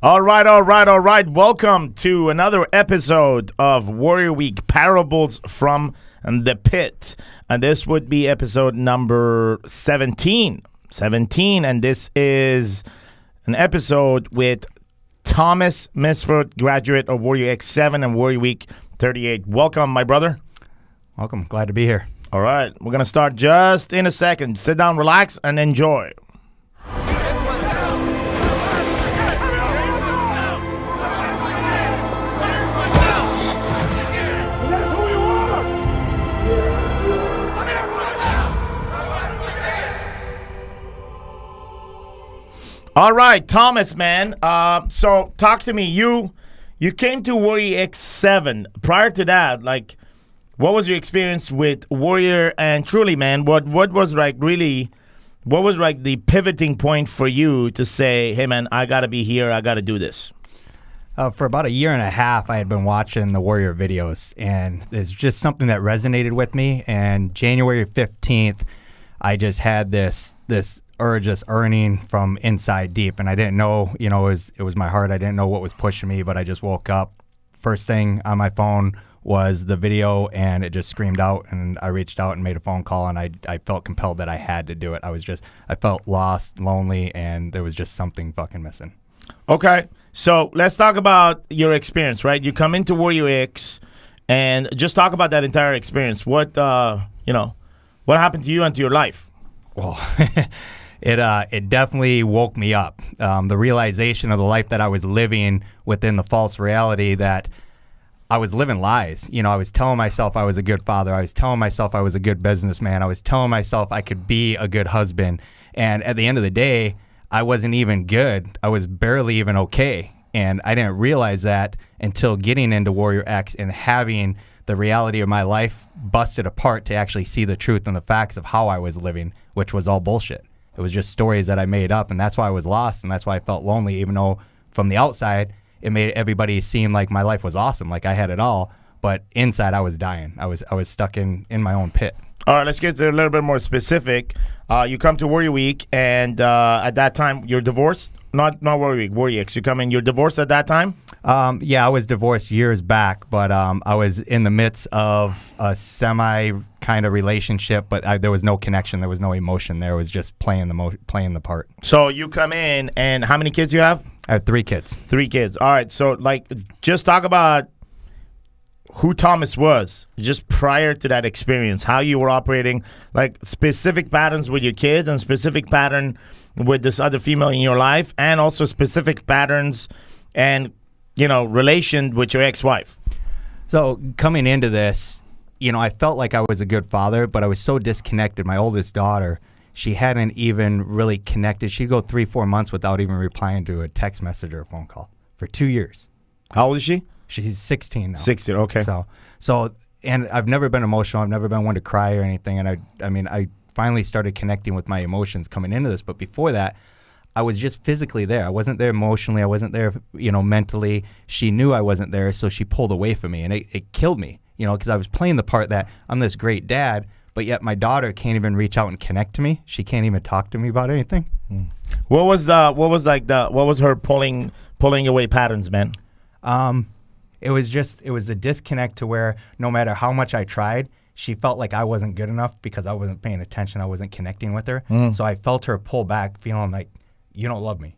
All right. Welcome to another episode of Warrior Week Parables from the Pit. And this would be episode number 17. And this is an episode with Thomas Misford, graduate of Warrior X7 and Warrior Week 38. Welcome, my brother. Welcome. Glad to be here. All right. We're going to start just in a second. Sit down, relax, and enjoy. All right, Thomas, man. So talk to me. You came to Warrior X7. Prior to that, like, what was your experience with Warrior? And truly, man, what was like the pivoting point for you to say, hey, man, I got to be here. I got to do this? For about a year and a half, I had been watching the Warrior videos, and it's just something that resonated with me. And January 15th, I just had this urge, just earning from inside deep, and I didn't know, it was my heart. I didn't know what was pushing me, but I just woke up. First thing on my phone was the video, and it just screamed out, and I reached out and made a phone call, and I felt compelled that I had to do it. I felt lost, lonely, and there was just something fucking missing. Okay, so let's talk about your experience, right? You come into Warrior X, and just talk about that entire experience. What happened to you and to your life? Well, It definitely woke me up. The realization of the life that I was living within the false reality that I was living lies. I was telling myself I was a good father. I was telling myself I was a good businessman. I was telling myself I could be a good husband. And at the end of the day, I wasn't even good. I was barely even okay. And I didn't realize that until getting into Warrior X and having the reality of my life busted apart to actually see the truth and the facts of how I was living, which was all bullshit. It was just stories that I made up, and that's why I was lost, and that's why I felt lonely, even though from the outside, it made everybody seem like my life was awesome, like I had it all, but inside I was dying. I was stuck in my own pit. All right, let's get a little bit more specific. You come to Warrior Week, and at that time, you're divorced? Not Warrior Week, Warrior X. You come in, you're divorced at that time? Yeah, I was divorced years back, but I was in the midst of a semi kind of relationship, but there was no connection, there was no emotion there. It was just playing the part. So you come in, and how many kids do you have? I have 3 kids. 3 kids. All right, so just talk about who Thomas was just prior to that experience, how you were operating, like specific patterns with your kids and specific pattern with this other female in your life, and also specific patterns and, relation with your ex-wife. So coming into this, I felt like I was a good father, but I was so disconnected. My oldest daughter, she hadn't even really connected. She'd go 3-4 months without even replying to a text message or a phone call for 2 years. How old is she? She's 16 now. 16, okay. So, and I've never been emotional. I've never been one to cry or anything. And I finally started connecting with my emotions coming into this. But before that, I was just physically there. I wasn't there emotionally. I wasn't there, mentally. She knew I wasn't there, so she pulled away from me, and it killed me, because I was playing the part that I'm this great dad, but yet my daughter can't even reach out and connect to me. She can't even talk to me about anything. What was her pulling away patterns, man? It was a disconnect to where no matter how much I tried, she felt like I wasn't good enough because I wasn't paying attention. I wasn't connecting with her. So I felt her pull back, feeling like, you don't love me.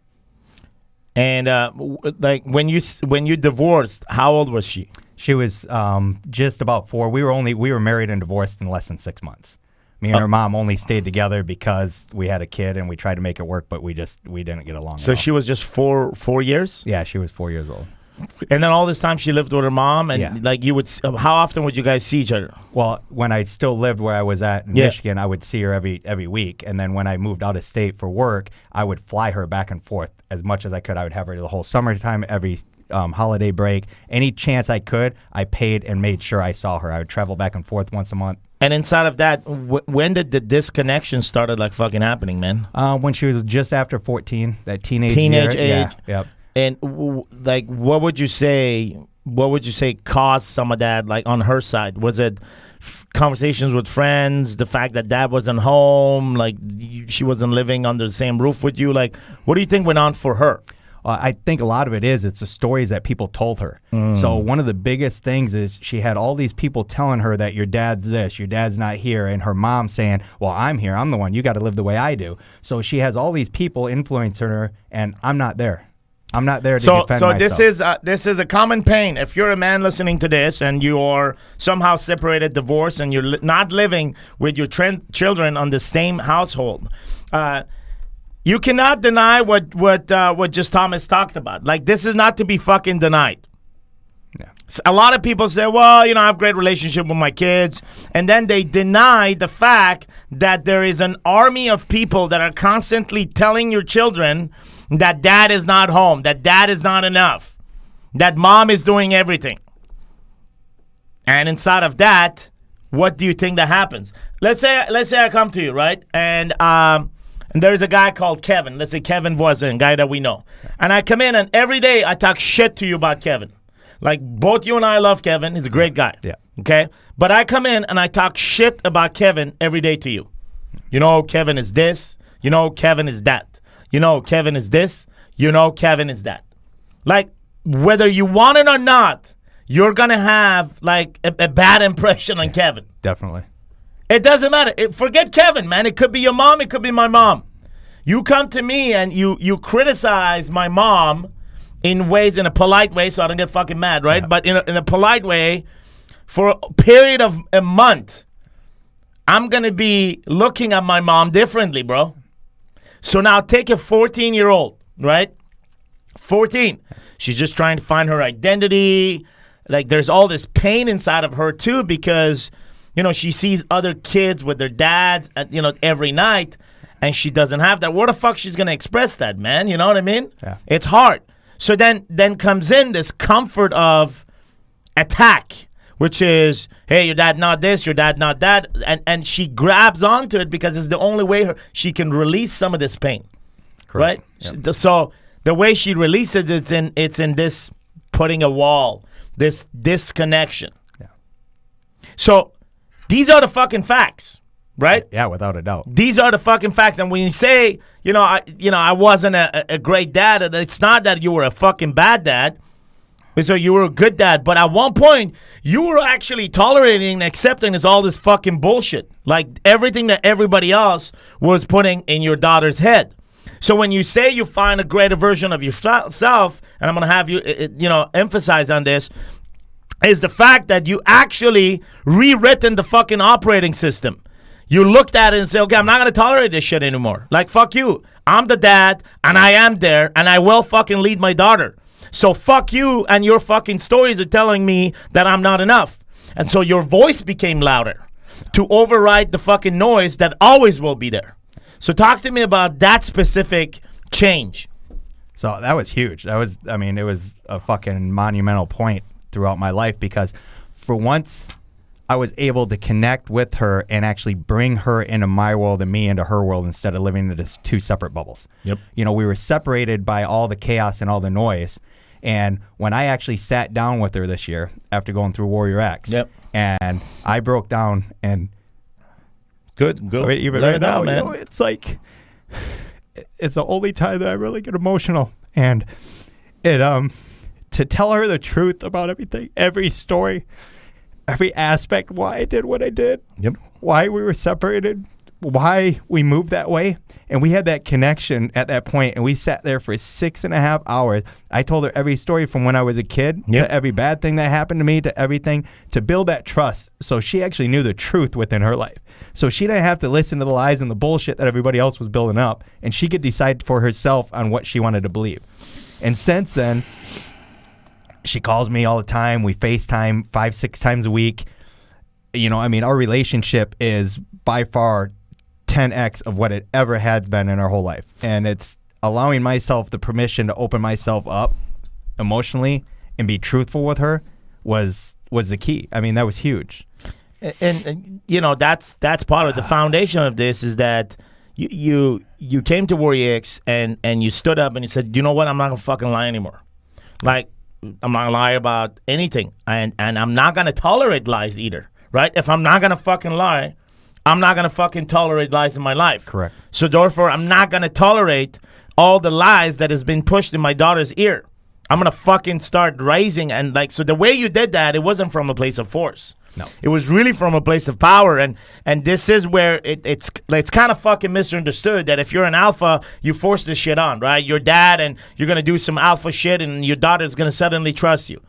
And when you divorced, how old was she? She was just about 4. We were married and divorced in less than 6 months. Me and her mom only stayed together because we had a kid and we tried to make it work, but we didn't get along. So she was just 4 years? Yeah, she was 4 years old. And then all this time she lived with her mom, and how often would you guys see each other? Well, when I still lived where I was at in Michigan, I would see her every week. And then when I moved out of state for work, I would fly her back and forth as much as I could. I would have her the whole summertime, every holiday break. Any chance I could, I paid and made sure I saw her. I would travel back and forth once a month. And inside of that, when did the disconnection started fucking happening, man? When she was just after 14, that teenage year. Age. Yeah, yep. And what would you say caused some of that, on her side? Was it conversations with friends, the fact that dad wasn't home, she wasn't living under the same roof with you? What do you think went on for her? I think a lot of it is it's the stories that people told her. So one of the biggest things is she had all these people telling her that your dad's this, your dad's not here, and her mom saying, well, I'm here, I'm the one, you got to live the way I do. So she has all these people influencing her, and I'm not there. I'm not there to defend myself. This is a common pain. If you're a man listening to this and you are somehow separated, divorced, and you're not living with your children on the same household, you cannot deny what just Thomas talked about. Like, this is not to be fucking denied. Yeah. A lot of people say, well, I have a great relationship with my kids, and then they deny the fact that there is an army of people that are constantly telling your children that dad is not home, that dad is not enough, that mom is doing everything. And inside of that, what do you think that happens? Let's say I come to you, right? And there's a guy called Kevin. Let's say Kevin Voisin, a guy that we know. And I come in and every day I talk shit to you about Kevin. Like, both you and I love Kevin. He's a great guy. Yeah. Okay? But I come in and I talk shit about Kevin every day to you. Kevin is this. Kevin is that. Kevin is this. Kevin is that. Like, whether you want it or not, you're going to have, like, a bad impression on Kevin. Definitely. It doesn't matter. Forget Kevin, man. It could be your mom. It could be my mom. You come to me and you criticize my mom in a polite way, so I don't get fucking mad, right? Yeah. But in a polite way, for a period of a month, I'm going to be looking at my mom differently, bro. So now take a 14-year-old, right? 14. She's just trying to find her identity. Like, there's all this pain inside of her, too, because, she sees other kids with their dads, every night, and she doesn't have that. Where the fuck she's going to express that, man? You know what I mean? Yeah. It's hard. So then comes in this comfort of attack, which is, hey, your dad not this, your dad not that, and she grabs onto it because it's the only way she can release some of this pain. Correct. Right? Yep. So the way she releases it's in this putting a wall, this disconnection. Yeah. So these are the fucking facts, right? Yeah, without a doubt. These are the fucking facts. And when you say, I wasn't a great dad, it's not that you were a fucking bad dad. So you were a good dad, but at one point, you were actually tolerating and accepting all this fucking bullshit. Like, everything that everybody else was putting in your daughter's head. So when you say you find a greater version of yourself, and I'm going to have you, emphasize on this, is the fact that you actually rewritten the fucking operating system. You looked at it and said, okay, I'm not going to tolerate this shit anymore. Like, fuck you. I'm the dad, and I am there, and I will fucking lead my daughter. So fuck you, and your fucking stories are telling me that I'm not enough. And so your voice became louder to override the fucking noise that always will be there. So talk to me about that specific change. So that was huge. It was a fucking monumental point throughout my life because for once I was able to connect with her and actually bring her into my world and me into her world instead of living in just two separate bubbles. Yep. We were separated by all the chaos and all the noise. And when I actually sat down with her this year after going through Warrior X, yep, and I broke down and good, even right now, man. It's like it's the only time that I really get emotional, and it to tell her the truth about everything, every story, every aspect, why I did what I did, yep, why we were separated, why we moved that way. And we had that connection at that point, and we sat there for 6.5 hours. I told her every story from when I was a kid, yep, to every bad thing that happened to me, to everything, to build that trust. So she actually knew the truth within her life. So she didn't have to listen to the lies and the bullshit that everybody else was building up, and she could decide for herself on what she wanted to believe. And since then, she calls me all the time. We FaceTime 5-6 times a week. Our relationship is by far 10x of what it ever had been in our whole life. And it's allowing myself the permission to open myself up emotionally and be truthful with her was the key. That was huge. And that's part of the foundation of this is that you came to Warrior X and you stood up and you said, you know what, I'm not gonna fucking lie anymore. Like, I'm not gonna lie about anything, and I'm not gonna tolerate lies either, right? If I'm not gonna fucking lie, I'm not going to fucking tolerate lies in my life. Correct. So therefore, I'm not going to tolerate all the lies that has been pushed in my daughter's ear. I'm going to fucking start raising. And like, so the way you did that, it wasn't from a place of force. No. It was really from a place of power. And this is where it's kind of fucking misunderstood that if you're an alpha, you force this shit on, right? Your dad, and you're going to do some alpha shit and your daughter's going to suddenly trust you.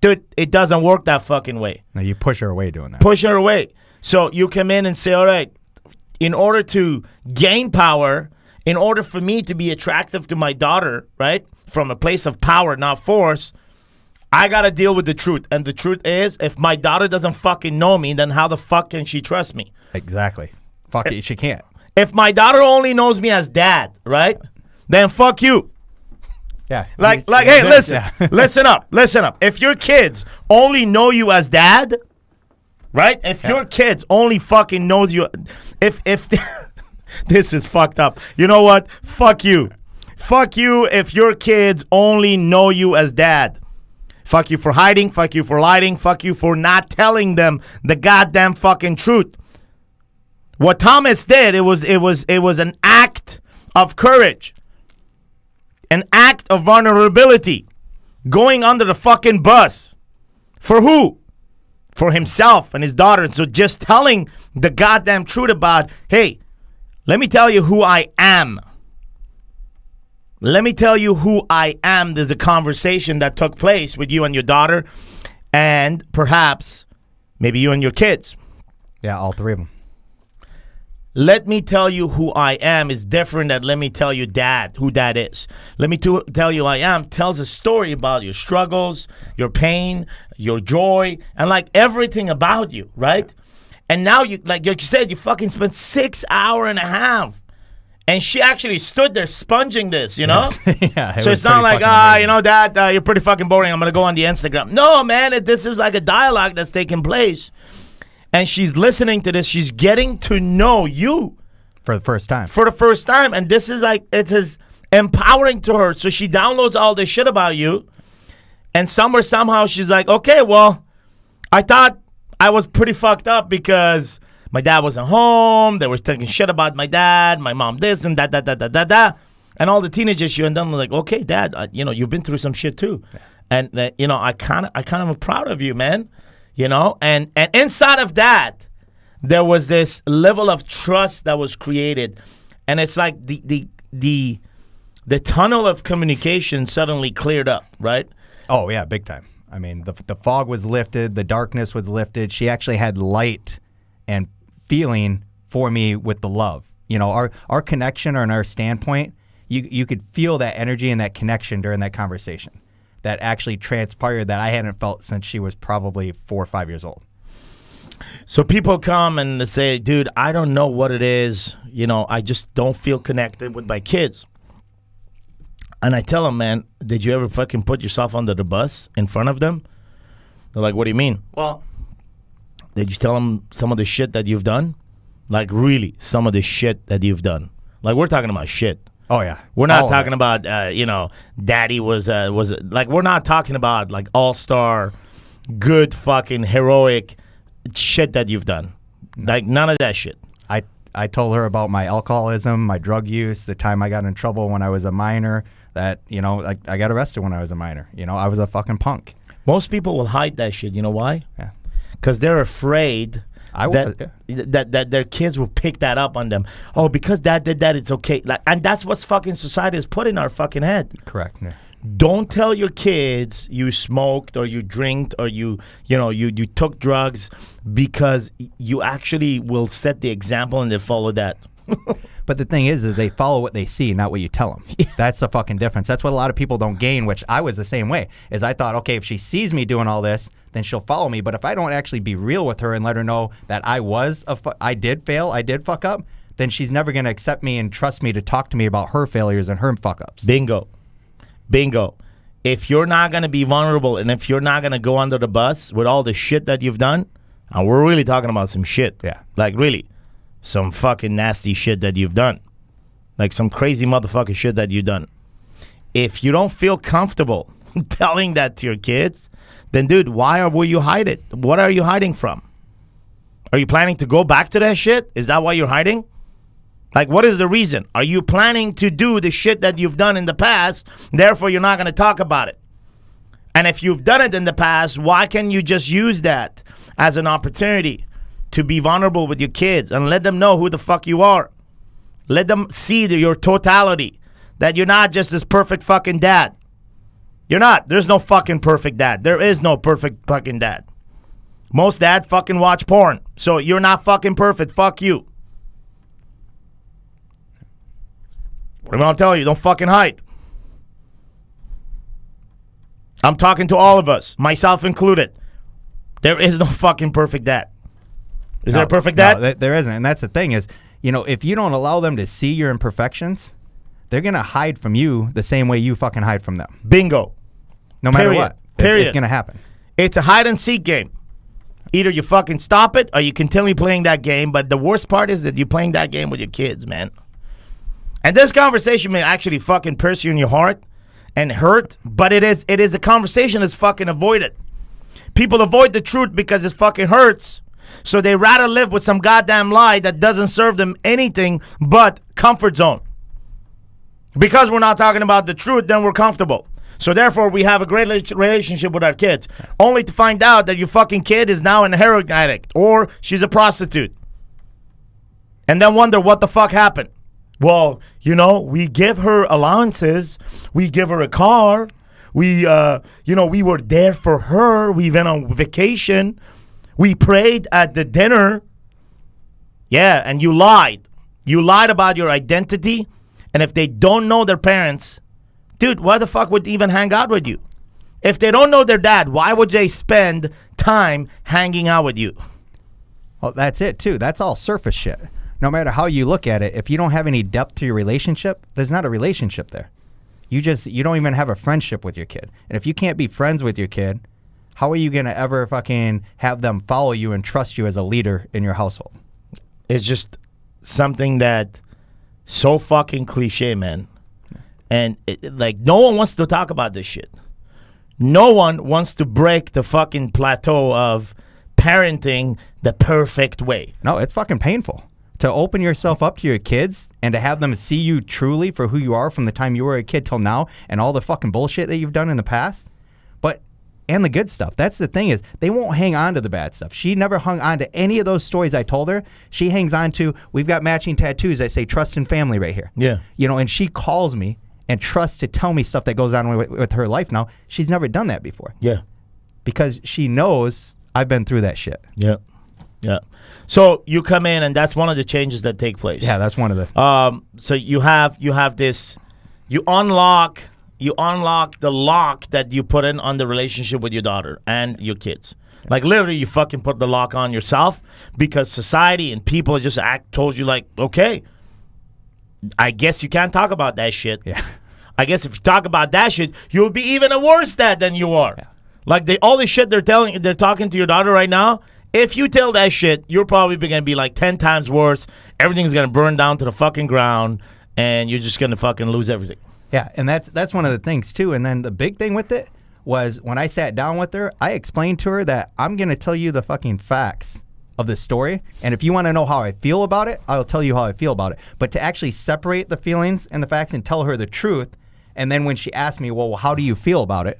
Dude, it doesn't work that fucking way. No, you push her away doing that. Push her away. So you come in and say, all right, in order to gain power, in order for me to be attractive to my daughter, right, from a place of power, not force, I got to deal with the truth. And the truth is, if my daughter doesn't fucking know me, then how the fuck can she trust me? Exactly. Fuck it, she can't. If my daughter only knows me as dad, right, then fuck you. Yeah. Hey, listen, listen up. If your kids only know you as dad, right? If your kids only fucking knows you, if this is fucked up. You know what? Fuck you. Fuck you if your kids only know you as dad. Fuck you for hiding. Fuck you for lying. Fuck you for not telling them the goddamn fucking truth. What Thomas did, it was an act of courage. An act of vulnerability. Going under the fucking bus. For who? For himself and his daughter. And so just telling the goddamn truth about, hey, let me tell you who I am. Let me tell you who I am. There's a conversation that took place with you and your daughter, and perhaps maybe you and your kids. Yeah, all three of them. Let me tell you who I am is different than let me tell you dad, who dad is. Let me tell you I am tells a story about your struggles, your pain, your joy, and like everything about you, right? And now you, like you said, you fucking spent 6 hours and a half. And she actually stood there sponging this, you know? Yes. Yeah, so it's not like, you know, Dad, you're pretty fucking boring. I'm going to go on the Instagram. No, man, this is like a dialogue that's taking place. And she's listening to this. She's getting to know you. For the first time. For the first time. And this is like, it is empowering to her. So she downloads all this shit about you. And somehow she's like, okay, well, I thought I was pretty fucked up because my dad wasn't home. They were talking shit about my dad. My mom this and that. And all the teenage issue. And then they're like, okay, Dad, you know, you've been through some shit too. Yeah. And, you know, I kind of am proud of you, man. You know, and inside of that, there was this level of trust that was created. And it's like the tunnel of communication suddenly cleared up, right? Oh, yeah, big time. I mean, the fog was lifted. The darkness was lifted. She actually had light and feeling for me with the love. You know, our connection and our standpoint, you could feel that energy and that connection during that conversation that actually transpired that I hadn't felt since she was probably 4 or 5 years old. So people come and they say, dude, I don't know what it is. You know, I just don't feel connected with my kids. And I tell them, man, did you ever fucking put yourself under the bus in front of them? They're like, what do you mean? Well, did you tell them some of the shit that you've done? Like, really, some of the shit that you've done. Like, we're talking about shit. Oh, yeah. We're not talking about, you know, daddy was like, we're not talking about, like, all-star, good fucking heroic shit that you've done. Like, none of that shit. I told her about my alcoholism, my drug use, the time I got in trouble when I was a minor, that, you know, I got arrested when I was a minor. You know, I was a fucking punk. Most people will hide that shit. You know why? Yeah. Because they're afraid that their kids will pick that up on them. Oh, because dad did that, it's okay. Like, and that's what fucking society has put in our fucking head. Correct. Yeah. Don't tell your kids you smoked or you drinked or you took drugs, because you actually will set the example and they follow that. But the thing is they follow what they see, not what you tell them. Yeah. That's the fucking difference. That's what a lot of people don't gain, which I was the same way. Is I thought, okay, if she sees me doing all this, then she'll follow me. But if I don't actually be real with her and let her know that I did fail, I did fuck up, then she's never going to accept me and trust me to talk to me about her failures and her fuck ups. Bingo. If you're not going to be vulnerable and if you're not going to go under the bus with all the shit that you've done, and we're really talking about some shit. Yeah. Like, really. Some fucking nasty shit that you've done. Like some crazy motherfucking shit that you've done. If you don't feel comfortable telling that to your kids, then dude, will you hide it? What are you hiding from? Are you planning to go back to that shit? Is that why you're hiding? Like, what is the reason? Are you planning to do the shit that you've done in the past, therefore you're not going to talk about it? And if you've done it in the past, why can't you just use that as an opportunity to be vulnerable with your kids and let them know who the fuck you are? Let them see your totality, that you're not just this perfect fucking dad. You're not. There's no fucking perfect dad. There is no perfect fucking dad. Most dad fucking watch porn. So you're not fucking perfect. Fuck you. What am I telling you? Don't fucking hide. I'm talking to all of us, myself included. There is no fucking perfect dad. Is there a perfect dad? No, there isn't. And that's the thing is, if you don't allow them to see your imperfections, they're going to hide from you the same way you fucking hide from them. Bingo. No matter what. Period. It's going to happen. It's a hide and seek game. Either you fucking stop it or you continue playing that game. But the worst part is that you're playing that game with your kids, man. And this conversation may actually fucking pierce you in your heart and hurt, but it is a conversation that's fucking avoided. People avoid the truth because it fucking hurts. So they rather live with some goddamn lie that doesn't serve them anything but comfort zone. Because we're not talking about the truth, then we're comfortable. So therefore, we have a great relationship with our kids. Only to find out that your fucking kid is now a heroin addict or she's a prostitute. And then wonder what the fuck happened. Well, we give her allowances. We give her a car. We were there for her. We went on vacation. We prayed at the dinner. Yeah, and you lied. You lied about your identity. And if they don't know their parents, dude, why the fuck would they even hang out with you? If they don't know their dad, why would they spend time hanging out with you? Well, that's it, too. That's all surface shit. No matter how you look at it, if you don't have any depth to your relationship, there's not a relationship there. You don't even have a friendship with your kid. And if you can't be friends with your kid, how are you going to ever fucking have them follow you and trust you as a leader in your household? It's just something that so fucking cliche, man. And no one wants to talk about this shit. No one wants to break the fucking plateau of parenting the perfect way. No, it's fucking painful. To open yourself up to your kids and to have them see you truly for who you are from the time you were a kid till now and all the fucking bullshit that you've done in the past. And the good stuff. That's the thing is they won't hang on to the bad stuff. She never hung on to any of those stories I told her. She hangs on to, we've got matching tattoos that say trust and family right here. Yeah. And she calls me and trusts to tell me stuff that goes on with her life now. She's never done that before. Yeah. Because she knows I've been through that shit. Yeah. Yeah. So you come in and that's one of the changes that take place. Yeah, that's one of the... So you have this, you unlock the lock that you put in on the relationship with your daughter and your kids. Yeah. Like literally you fucking put the lock on yourself because society and people just told you like, okay, I guess you can't talk about that shit. Yeah. I guess if you talk about that shit, you'll be even a worse dad than you are. Yeah. Like all the shit they're talking to your daughter right now, if you tell that shit, you're probably going to be like 10 times worse. Everything's going to burn down to the fucking ground and you're just going to fucking lose everything. Yeah, and that's one of the things, too. And then the big thing with it was when I sat down with her, I explained to her that I'm going to tell you the fucking facts of the story. And if you want to know how I feel about it, I'll tell you how I feel about it. But to actually separate the feelings and the facts and tell her the truth, and then when she asked me, well, how do you feel about it?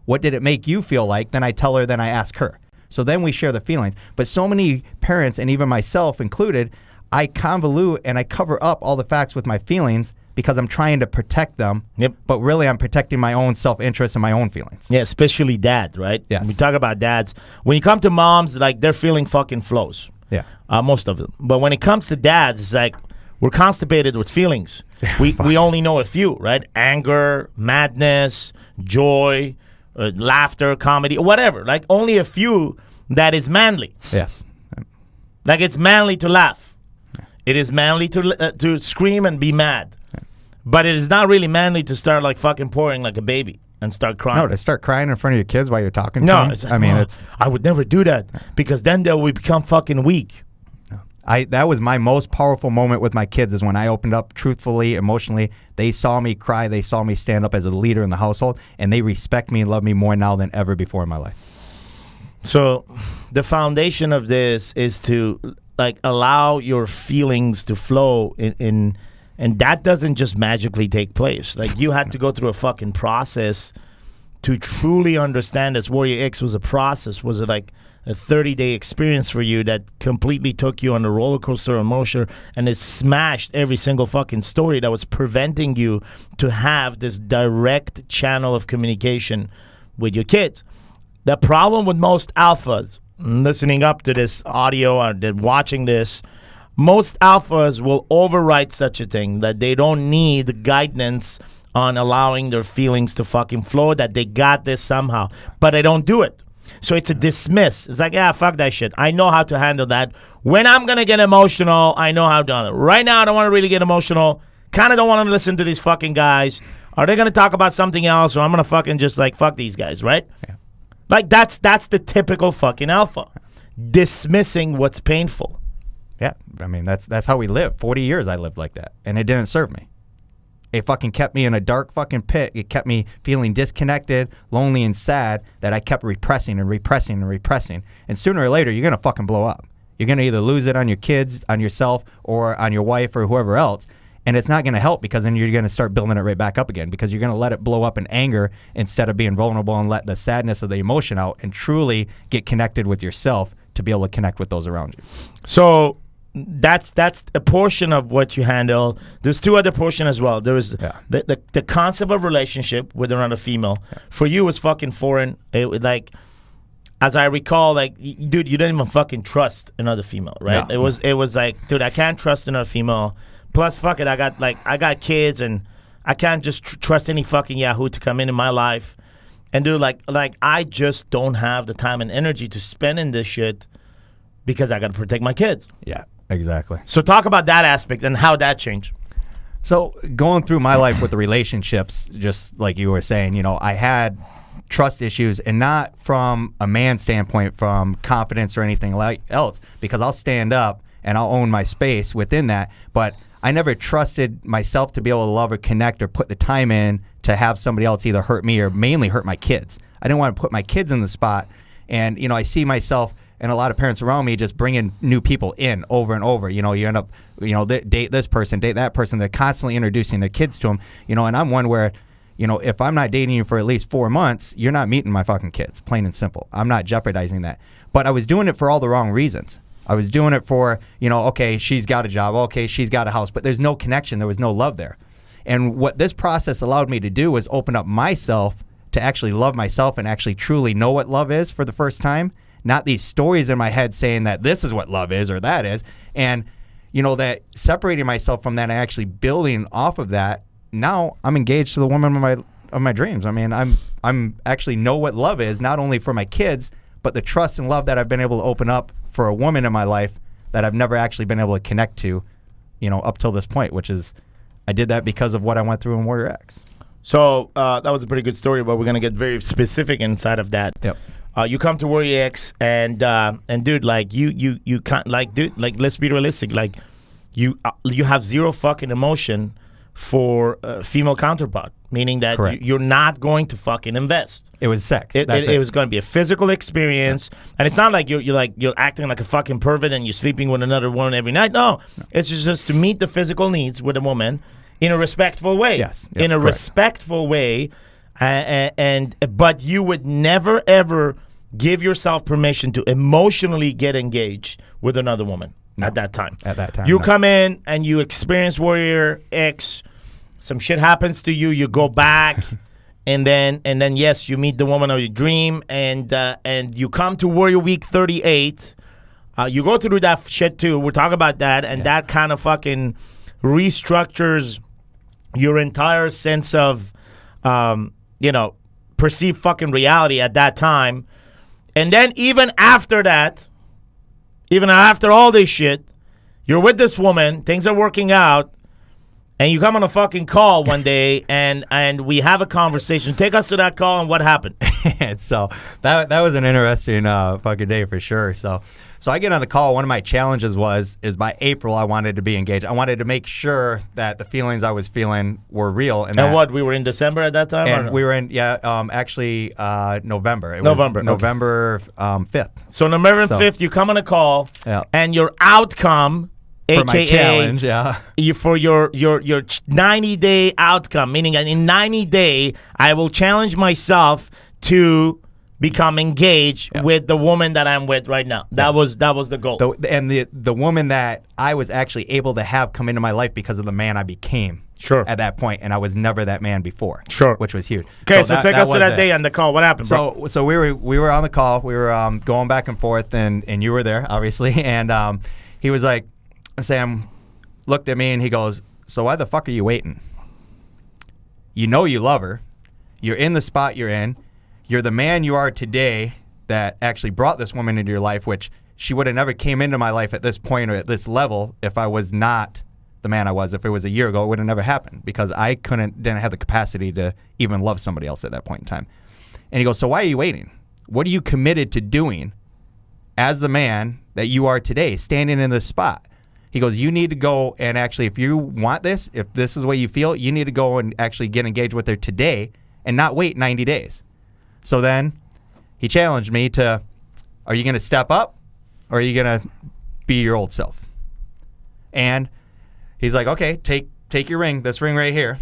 What did it make you feel like? Then I tell her, then I ask her. So then we share the feelings. But so many parents, and even myself included, I convolute and I cover up all the facts with my feelings because I'm trying to protect them. Yep. But really, I'm protecting my own self-interest and my own feelings. Yeah, especially dad, right? Yes. When we talk about dads, when you come to moms, like their feeling fucking flows. Yeah. Most of them. But when it comes to dads, it's like we're constipated with feelings. We only know a few, right? Anger, madness, joy, laughter, comedy, whatever. Like only a few that is manly. Yes. Like it's manly to laugh. Yeah. It is manly to scream and be mad. Yeah. But it is not really manly to start like fucking pouring like a baby and start crying. No, to start crying in front of your kids while you're talking to them. It's like, I would never do that because then they will become fucking weak. That was my most powerful moment with my kids is when I opened up truthfully, emotionally. They saw me cry. They saw me stand up as a leader in the household, and they respect me and love me more now than ever before in my life. So the foundation of this is to like allow your feelings to flow in and that doesn't just magically take place. Like you had to go through a fucking process to truly understand this. Warrior X was a process. Was it like a 30-day experience for you that completely took you on a roller coaster of emotion and it smashed every single fucking story that was preventing you to have this direct channel of communication with your kids? The problem with most alphas listening up to this audio or watching this, most alphas will overwrite such a thing that they don't need guidance on allowing their feelings to fucking flow, that they got this somehow, but they don't do it. So it's a dismiss. It's like, yeah, fuck that shit. I know how to handle that. When I'm going to get emotional, I know how to do it. Right now, I don't want to really get emotional. Kind of don't want to listen to these fucking guys. Are they going to talk about something else, or I'm going to fucking just like, fuck these guys, right? Yeah. Like, that's the typical fucking alpha. Dismissing what's painful. Yeah, I mean, that's how we live. 40 years I lived like that, and it didn't serve me. It fucking kept me in a dark fucking pit. It kept me feeling disconnected, lonely, and sad that I kept repressing and repressing and repressing. And sooner or later, you're going to fucking blow up. You're going to either lose it on your kids, on yourself, or on your wife or whoever else. And it's not going to help, because then you're going to start building it right back up again, because you're going to let it blow up in anger instead of being vulnerable and let the sadness of the emotion out and truly get connected with yourself to be able to connect with those around you. So that's a portion of what you handle. There's two other portions as well. There is the concept of relationship with another female. Yeah. For you, it's fucking foreign. Like, as I recall, like, dude, you didn't even fucking trust another female, right? No, it was like, dude, I can't trust another female. Plus, fuck it, I got kids, and I can't just trust any fucking yahoo to come in my life. And dude, like I just don't have the time and energy to spend in this shit because I got to protect my kids. Yeah, exactly. So talk about that aspect and how that changed. So going through my life with the relationships, just like you were saying, you know, I had trust issues, and not from a man standpoint, from confidence or anything like else, because I'll stand up and I'll own my space within that, but I never trusted myself to be able to love or connect or put the time in to have somebody else either hurt me or mainly hurt my kids. I didn't want to put my kids in the spot. And, you know, I see myself and a lot of parents around me just bringing new people in over and over. You know, you end up, you know, date this person, date that person. They're constantly introducing their kids to them. You know, and I'm one where, you know, if I'm not dating you for at least 4 months, you're not meeting my fucking kids, plain and simple. I'm not jeopardizing that. But I was doing it for all the wrong reasons. I was doing it for, you know, okay, she's got a job, okay, she's got a house, but there's no connection, there was no love there. And what this process allowed me to do was open up myself to actually love myself and actually truly know what love is for the first time, not these stories in my head saying that this is what love is or that is. And, you know, that separating myself from that and actually building off of that, now I'm engaged to the woman of my dreams. I mean, I'm actually know what love is, not only for my kids, but the trust and love that I've been able to open up for a woman in my life that I've never actually been able to connect to, you know, up till this point, which is, I did that because of what I went through in Warrior X. So that was a pretty good story, but we're going to get very specific inside of that. Yep. You come to Warrior X, and dude, like, you can't, like, dude, like, let's be realistic. Like, you have zero fucking emotion for a female counterpart, meaning that you're not going to fucking invest. It was sex. It was going to be a physical experience, and it's not like you're acting like a fucking pervert and you're sleeping with another woman every night. No. It's just to meet the physical needs with a woman in a respectful way. Yes. Yep, in a respectful way, but you would never ever give yourself permission to emotionally get engaged with another woman. No. At that time. You come in and you experience Warrior X. Some shit happens to you. You go back, and then yes, you meet the woman of your dream, and you come to Warrior Week 38. You go through that shit too. We'll talk about that, and that kind of fucking restructures your entire sense of, you know, perceived fucking reality at that time. And then even after that, even after all this shit, you're with this woman, things are working out, And you come on a fucking call one day, and we have a conversation. Take us to that call, and what happened? So that was an interesting fucking day for sure. So I get on the call. One of my challenges is by April I wanted to be engaged. I wanted to make sure that the feelings I was feeling were real. And what, we were in December at that time? And we were in actually November. It November. Was November 5th. So November 5th, you come on a call, and your outcome. For my challenge, for your 90-day outcome, meaning in 90 days, I will challenge myself to become engaged with the woman that I'm with right now. That was the goal. The woman that I was actually able to have come into my life because of the man I became. Sure. At that point, and I was never that man before. Sure. Which was huge. Okay, so take us to that day on the call. What happened, bro? So we were on the call. We were going back and forth, and you were there, obviously. And he was like, Sam looked at me and he goes, so why the fuck are you waiting? You know you love her. You're in the spot you're in. You're the man you are today that actually brought this woman into your life, which she would have never came into my life at this point or at this level if I was not the man I was. If it was a year ago, it would have never happened because I didn't have the capacity to even love somebody else at that point in time. And he goes, so why are you waiting? What are you committed to doing as the man that you are today, standing in this spot? He goes, you need to go and actually, if you want this, if this is the way you feel, you need to go and actually get engaged with her today and not wait 90 days. So then he challenged me to, are you going to step up or are you going to be your old self? And he's like, okay, take your ring, this ring right here.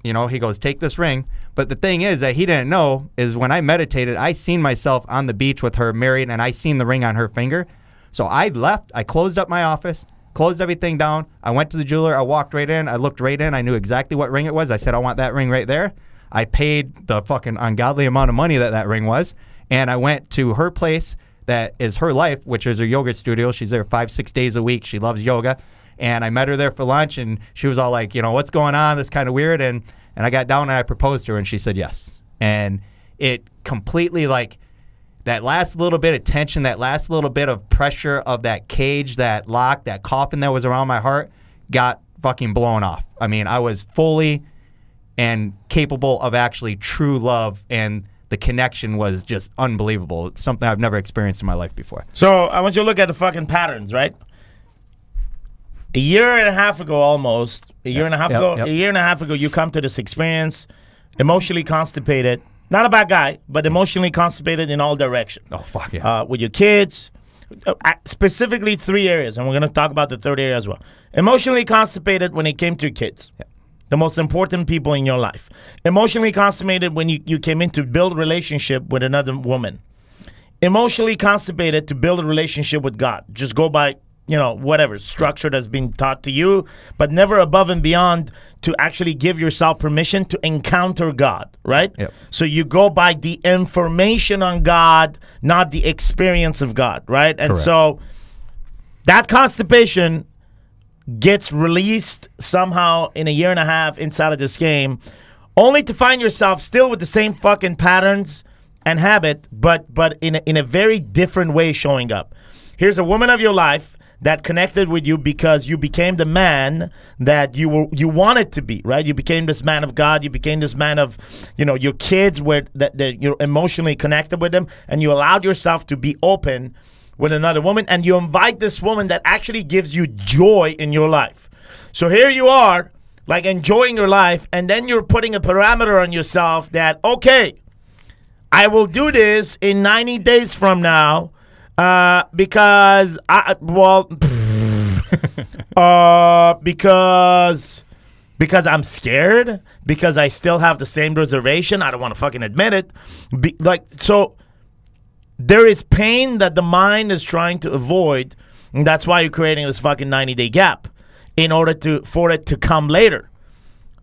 You know, he goes, take this ring. But the thing is that he didn't know is when I meditated, I seen myself on the beach with her married and I seen the ring on her finger. So I left, I closed up my office, closed everything down. I went to the jeweler. I walked right in. I looked right in. I knew exactly what ring it was. I said, I want that ring right there. I paid the fucking ungodly amount of money that ring was. And I went to her place that is her life, which is her yoga studio. She's there 5-6 days a week. She loves yoga. And I met her there for lunch, and she was all like, you know, what's going on? This kind of weird. And I got down and I proposed to her, and she said yes. And it completely, like, that last little bit of tension, that last little bit of pressure of that cage, that lock, that coffin that was around my heart got fucking blown off. I mean, I was fully and capable of actually true love, and the connection was just unbelievable. It's something I've never experienced in my life before. So I want you to look at the fucking patterns, right? A year and a half ago, almost, a year and a half ago, you come to this experience, emotionally constipated. Not a bad guy, but emotionally constipated in all directions. Oh, fuck yeah. With your kids, specifically 3 areas, and we're going to talk about the third area as well. Emotionally constipated when it came to your kids, the most important people in your life. Emotionally constipated when you came in to build a relationship with another woman. Emotionally constipated to build a relationship with God. Just go by, you know, whatever structure that's been taught to you, but never above and beyond to actually give yourself permission to encounter God, right? Yep. So you go by the information on God, not the experience of God, right? And Correct. So that constipation gets released somehow in a year and a half inside of this game, only to find yourself still with the same fucking patterns and habit, but in a very different way showing up. Here's a woman of your life that connected with you because you became the man that you wanted to be, right? You became this man of God. You became this man of, you know, your kids were that you're emotionally connected with them, and you allowed yourself to be open with another woman, and you invite this woman that actually gives you joy in your life. So here you are, like enjoying your life, and then you're putting a parameter on yourself that, okay, I will do this in 90 days from now. Because I'm scared, because I still have the same reservation. I don't want to fucking admit it. So there is pain that the mind is trying to avoid, and that's why you're creating this fucking 90-day gap in order for it to come later.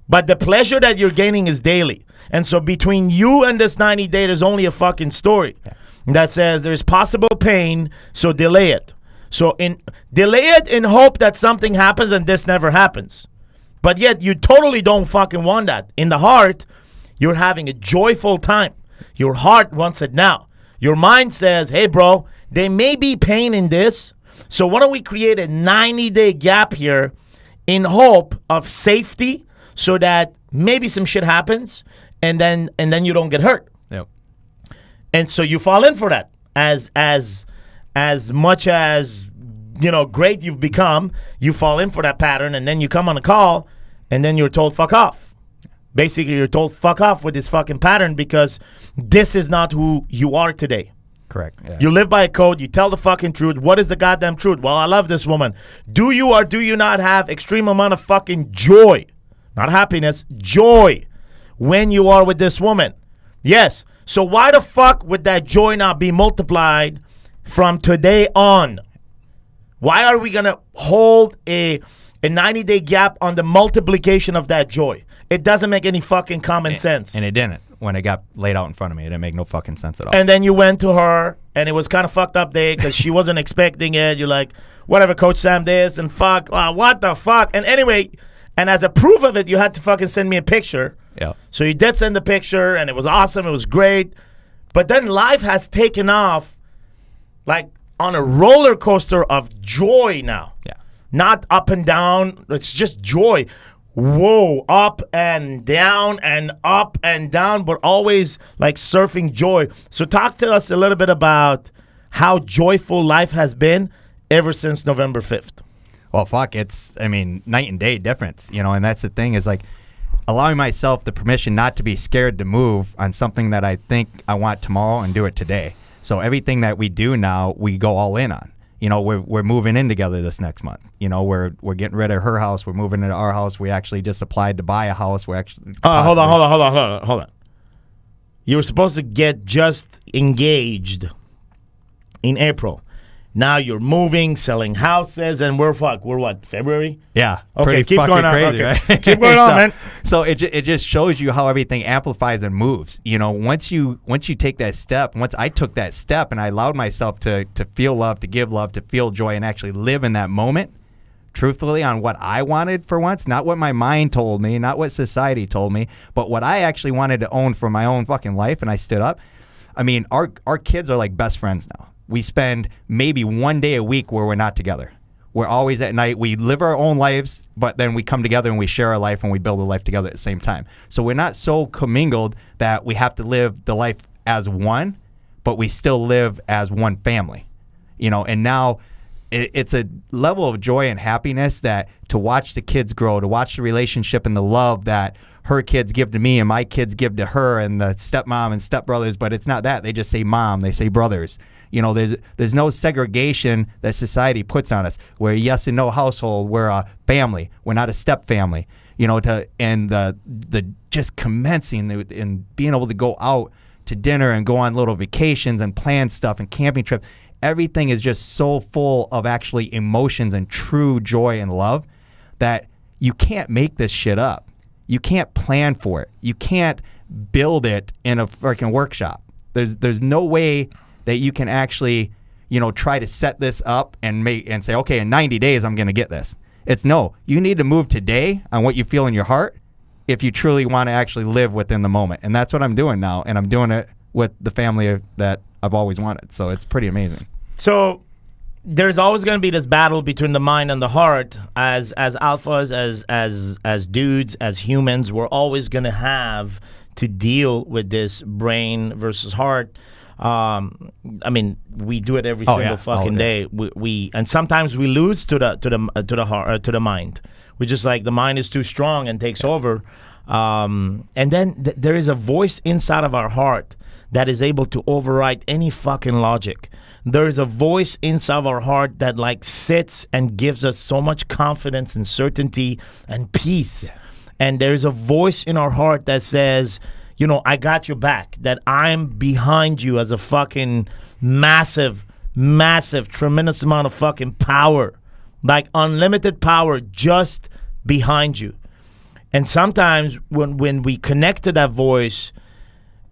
But the pleasure that you're gaining is daily. And so between you and this 90 day, there's only a fucking story. Yeah. That says there's possible pain, so delay it. So delay it in hope that something happens and this never happens. But yet you totally don't fucking want that. In the heart, you're having a joyful time. Your heart wants it now. Your mind says, hey bro, there may be pain in this, so why don't we create a 90-day gap here in hope of safety so that maybe some shit happens and then you don't get hurt. Yep. And so you fall in for that. As much as, great you've become, you fall in for that pattern, and then you come on a call and then you're told fuck off. Basically, you're told fuck off with this fucking pattern because this is not who you are today. Correct. Yeah. You live by a code. You tell the fucking truth. What is the goddamn truth? Well, I love this woman. Do you or do you not have extreme amount of fucking joy? Not happiness, joy when you are with this woman. Yes. So why the fuck would that joy not be multiplied from today on? Why are we going to hold a 90-day gap on the multiplication of that joy? It doesn't make any fucking common sense. And it didn't. When it got laid out in front of me, it didn't make no fucking sense at all. And then you went to her, and it was kind of fucked up day because she wasn't expecting it. You're like, whatever, Coach Sam this, and fuck, what the fuck? And anyway, and as a proof of it, you had to fucking send me a picture. Yeah. So you did send the picture, and it was awesome. It was great. But then life has taken off like on a roller coaster of joy now. Yeah. Not up and down. It's just joy. Whoa, up and down and up and down, but always like surfing joy. So talk to us a little bit about how joyful life has been ever since November 5th. Well, fuck, it's, night and day difference, and that's the thing is like allowing myself the permission not to be scared to move on something that I think I want tomorrow and do it today. So everything that we do now, we go all in on. We're moving in together this next month. We're getting rid of her house. We're moving into our house. We actually just applied to buy a house. We're actually hold on. You were supposed to get just engaged in April. Now you're moving, selling houses, and we're what, February? Yeah. Okay, keep going on. Crazy, okay. Right? Keep going on, man. So it just shows you how everything amplifies and moves. Once you take that step, once I took that step and I allowed myself to feel love, to give love, to feel joy, and actually live in that moment, truthfully, on what I wanted for once, not what my mind told me, not what society told me, but what I actually wanted to own for my own fucking life, and I stood up. Our kids are like best friends now. We spend maybe one day a week where we're not together. We're always at night. We live our own lives, but then we come together and we share our life and we build a life together at the same time. So we're not so commingled that we have to live the life as one, but we still live as one family. And now it's a level of joy and happiness that to watch the kids grow, to watch the relationship and the love that her kids give to me and my kids give to her and the stepmom and stepbrothers, but it's not that. They just say mom, they say brothers. There's no segregation that society puts on us. We're a yes and no household. We're a family. We're not a step family. The just commencing and being able to go out to dinner and go on little vacations and plan stuff and camping trips. Everything is just so full of actually emotions and true joy and love that you can't make this shit up. You can't plan for it. You can't build it in a freaking workshop. There's no way that you can actually, try to set this up and say, okay, in 90 days I'm going to get this. It's no. You need to move today on what you feel in your heart if you truly want to actually live within the moment. And that's what I'm doing now, and I'm doing it with the family that I've always wanted. So it's pretty amazing. So there's always going to be this battle between the mind and the heart. As alphas, as dudes, as humans, we're always going to have to deal with this brain versus heart. We do it every single fucking day. We and sometimes we lose to the heart, to the mind. We just like the mind is too strong and takes over. And then there is a voice inside of our heart that is able to override any fucking logic. There is a voice inside of our heart that like sits and gives us so much confidence and certainty and peace. Yeah. And there's a voice in our heart that says, I got your back, that I'm behind you as a fucking massive, tremendous amount of fucking power, like unlimited power just behind you. And sometimes when we connect to that voice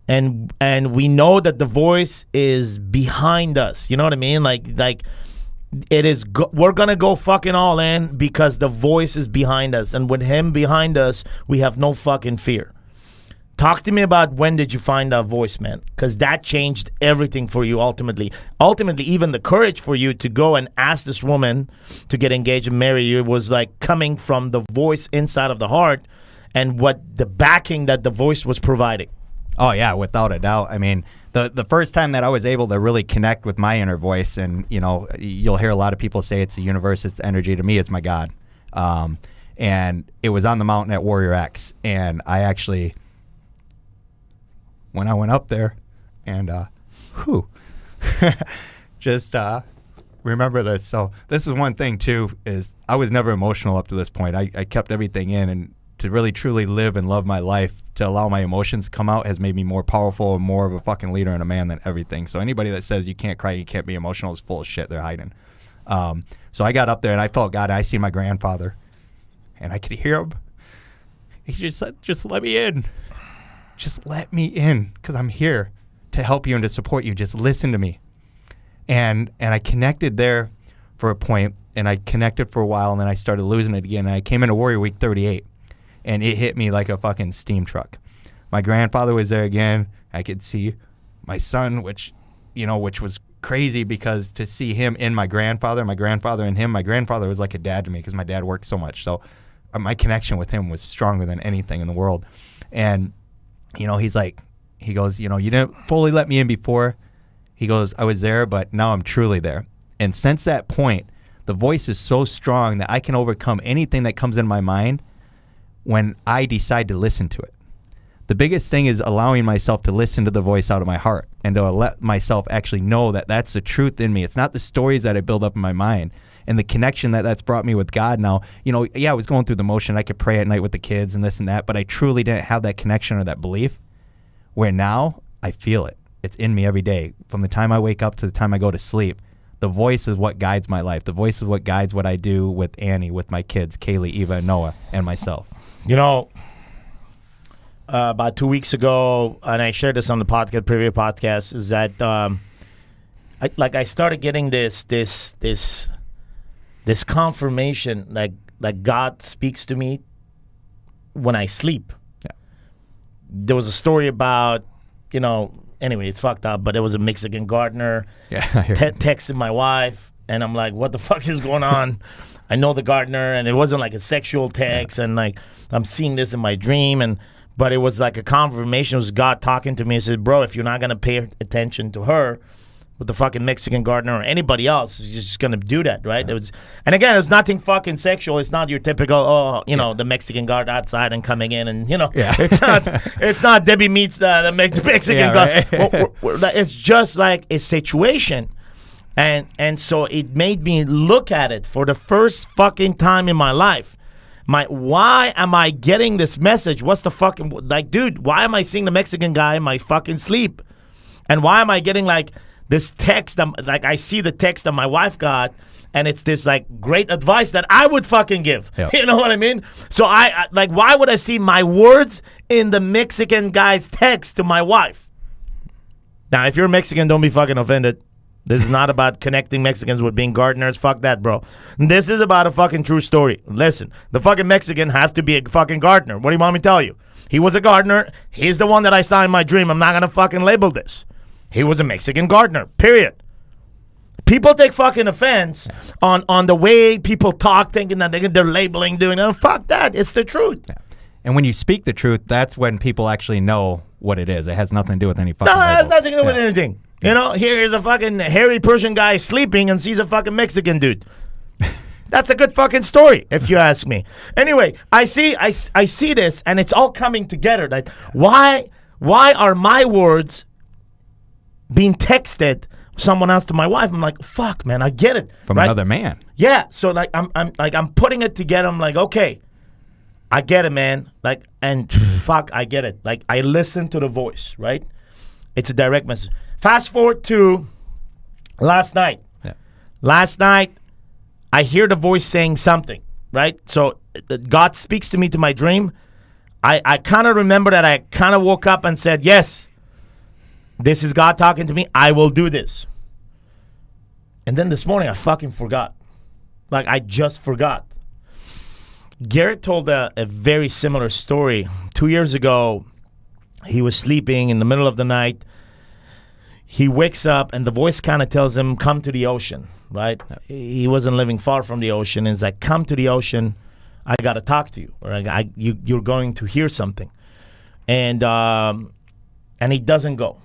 and we know that the voice is behind us, you know what I mean? Like it is, we're going to go fucking all in because the voice is behind us. And with him behind us, we have no fucking fear. Talk to me about when did you find that voice, man? Because that changed everything for you ultimately. Ultimately, even the courage for you to go and ask this woman to get engaged and marry you was like coming from the voice inside of the heart and what the backing that the voice was providing. Oh, yeah, without a doubt. I mean, the first time that I was able to really connect with my inner voice, and, you know, you'll hear a lot of people say it's the universe, it's the energy. To me, it's my God. And it was on the mountain at Warrior X. And I actually, when I went up there, and just remember this. So this is one thing, too, is I was never emotional up to this point. I kept everything in, and to really truly live and love my life, to allow my emotions to come out, has made me more powerful and more of a fucking leader and a man than everything. So anybody that says you can't cry, you can't be emotional is full of shit. They're hiding. So I got up there and I felt God. I seen my grandfather, and I could hear him. He just said, "Just let me in. Just let me in, because I'm here to help you and to support you. Just listen to me." And I connected there for a point, and I connected for a while, and then I started losing it again. And I came into Warrior Week 38. And it hit me like a fucking steam truck. My grandfather was there again. I could see my son, which was crazy, because to see him in my grandfather and him, my grandfather was like a dad to me because my dad worked so much. So my connection with him was stronger than anything in the world. And, you know, he goes, you know, you didn't fully let me in before. He goes, I was there, but now I'm truly there. And since that point, the voice is so strong that I can overcome anything that comes in my mind when I decide to listen to it. The biggest thing is allowing myself to listen to the voice out of my heart and to let myself actually know that that's the truth in me. It's not the stories that I build up in my mind and the connection that that's brought me with God now. You know, yeah, I was going through the motion. I could pray at night with the kids and this and that, but I truly didn't have that connection or that belief, where now I feel it. It's in me every day. From the time I wake up to the time I go to sleep, the voice is what guides my life. The voice is what guides what I do with Annie, with my kids, Kaylee, Eva, and Noah, and myself. You know, about 2 weeks ago, and I shared this on the podcast, previous podcast, is that I started getting this confirmation, like God speaks to me when I sleep. Yeah. There was a story about, you know, anyway, it's fucked up, but there was a Mexican gardener texting my wife, and I'm like, what the fuck is going on? I know the gardener, and it wasn't like a sexual text, and like I'm seeing this in my dream, but it was like a confirmation. It was God talking to me. He said, bro, if you're not gonna pay attention to her with the fucking Mexican gardener or anybody else, you're just gonna do that, right? It was, and again, it was nothing fucking sexual. It's not your typical, the Mexican gardener outside and coming in, and it's not Debbie meets the Mexican gardener. Right? It's just like a situation. And so it made me look at it for the first fucking time in my life. Why am I getting this message? What's the fucking, like, dude, why am I seeing the Mexican guy in my fucking sleep? And why am I getting like this text, like I see the text that my wife got, and it's this like great advice that I would fucking give. Yep. You know what I mean? So I like, why would I see my words in the Mexican guy's text to my wife? Now, if you're Mexican, don't be fucking offended. This is not about connecting Mexicans with being gardeners. Fuck that, bro. This is about a fucking true story. Listen, the fucking Mexican have to be a fucking gardener. What do you want me to tell you? He was a gardener. He's the one that I saw in my dream. I'm not going to fucking label this. He was a Mexican gardener, period. People take fucking offense on the way people talk, thinking that they're labeling, doing that. Fuck that. It's the truth. Yeah. And when you speak the truth, that's when people actually know what it is. It has nothing to do with any fucking label. It has nothing to do with anything. Yeah. You know, here's a fucking hairy Persian guy sleeping and sees a fucking Mexican dude. That's a good fucking story, if you ask me. Anyway, I see this, and it's all coming together. Like, why are my words being texted someone else to my wife? I'm like, fuck, man, I get it. From another man. Yeah. So like I'm putting it together. I'm like, okay, I get it, man. Like, and fuck, I get it. Like, I listen to the voice, right? It's a direct message. Fast forward to last night. Yeah. Last night, I hear the voice saying something, right? So God speaks to me to my dream. I kind of remember that I kind of woke up and said, yes, this is God talking to me. I will do this. And then this morning, I fucking forgot. Like, I just forgot. Garrett told a very similar story. 2 years ago, He was sleeping in the middle of the night. He wakes up, and the voice kind of tells him, come to the ocean, right? He wasn't living far from the ocean. And it's like, come to the ocean. I got to talk to you, or you're going to hear something. And he doesn't go.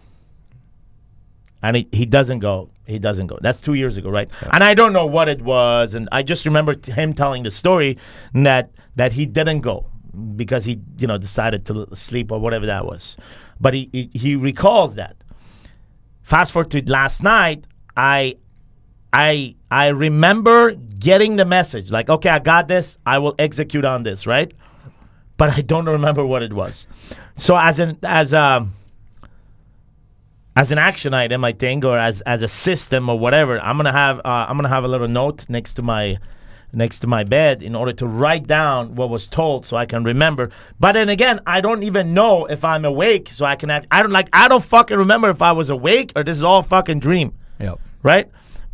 And he doesn't go. He doesn't go. That's 2 years ago, right? Yeah. And I don't know what it was. And I just remember him telling the story that he didn't go because he, decided to sleep or whatever that was. But he recalls that. Fast forward to last night, I remember getting the message, like, okay, I got this, I will execute on this, right? But I don't remember what it was. So as an action item, I think, or as a system or whatever, I'm gonna have a little note next to my bed in order to write down what was told so I can remember. But then again, I don't even know if I'm awake, so I can I don't fucking remember if I was awake or this is all fucking dream. Yep. Right?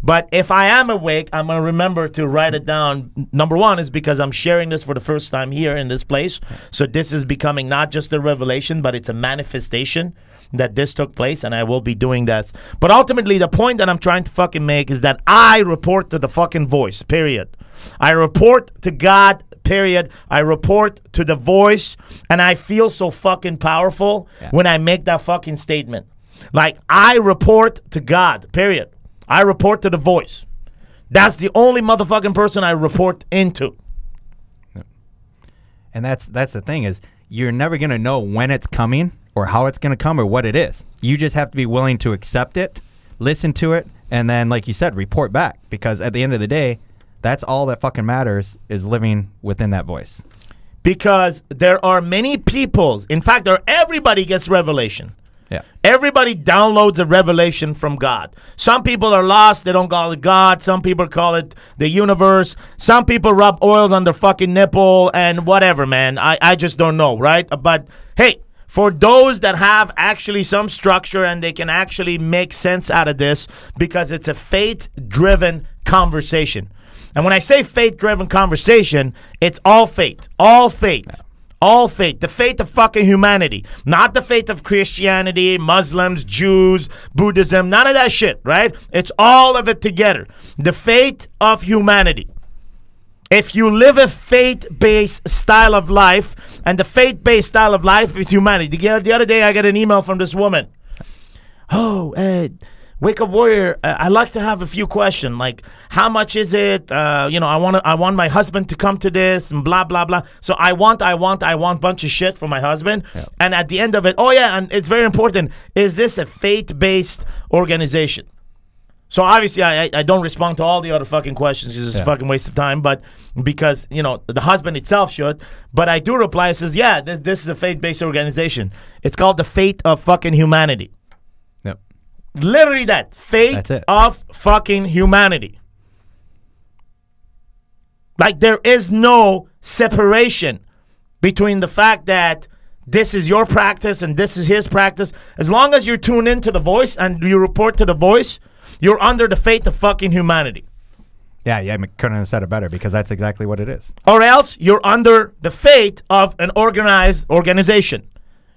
But if I am awake, I'm going to remember to write it down. Number one is because I'm sharing this for the first time here in this place. So this is becoming not just a revelation, but it's a manifestation that this took place, and I will be doing this. But ultimately, the point that I'm trying to fucking make is that I report to the fucking voice, period. I report to God, period. I report to the voice, and I feel so fucking powerful when I make that fucking statement. Like, I report to God, period. I report to the voice. That's the only motherfucking person I report into. And that's the thing is, you're never going to know when it's coming or how it's going to come or what it is. You just have to be willing to accept it, listen to it, and then, like you said, report back. Because at the end of the day, that's all that fucking matters is living within that voice. Because there are many peoples. In fact, everybody gets revelation. Yeah. Everybody downloads a revelation from God. Some people are lost. They don't call it God. Some people call it the universe. Some people rub oils on their fucking nipple and whatever, man. I just don't know, right? But, hey, for those that have actually some structure and they can actually make sense out of this because it's a faith-driven conversation. And when I say faith-driven conversation, it's all faith. All faith. Yeah. All faith. The faith of fucking humanity. Not the faith of Christianity, Muslims, Jews, Buddhism. None of that shit, right? It's all of it together. The faith of humanity. If you live a faith-based style of life, and the faith-based style of life is humanity. The other day, I got an email from this woman. Oh, Wake Up Warrior, I'd like to have a few questions, like how much is it? I want my husband to come to this and blah blah blah. So I want bunch of shit for my husband. Yep. And at the end of it, and it's very important. Is this a faith-based organization? So obviously I don't respond to all the other fucking questions. It's just a fucking waste of time. But because the husband itself should. But I do reply. It says, this is a faith-based organization. It's called the Faith of Fucking Humanity. Literally that. Faith of fucking humanity. Like, there is no separation between the fact that this is your practice and this is his practice. As long as you're tuned into the voice and you report to the voice, you're under the faith of fucking humanity. Yeah, I couldn't have said it better because that's exactly what it is. Or else you're under the faith of an organized organization.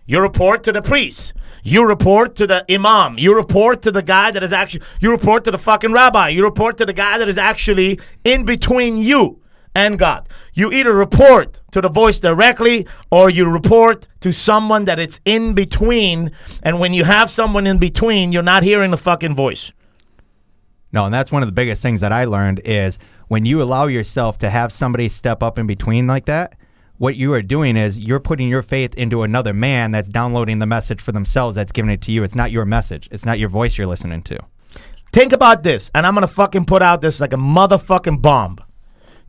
You report to the priest. You report to the imam. You report to the guy that is actually, you report to the fucking rabbi. You report to the guy that is actually in between you and God. You either report to the voice directly or you report to someone that it's in between. And when you have someone in between, you're not hearing the fucking voice. No, and that's one of the biggest things that I learned is when you allow yourself to have somebody step up in between like that, what you are doing is you're putting your faith into another man that's downloading the message for themselves that's giving it to you. It's not your message. It's not your voice you're listening to. Think about this, and I'm going to fucking put out this like a motherfucking bomb.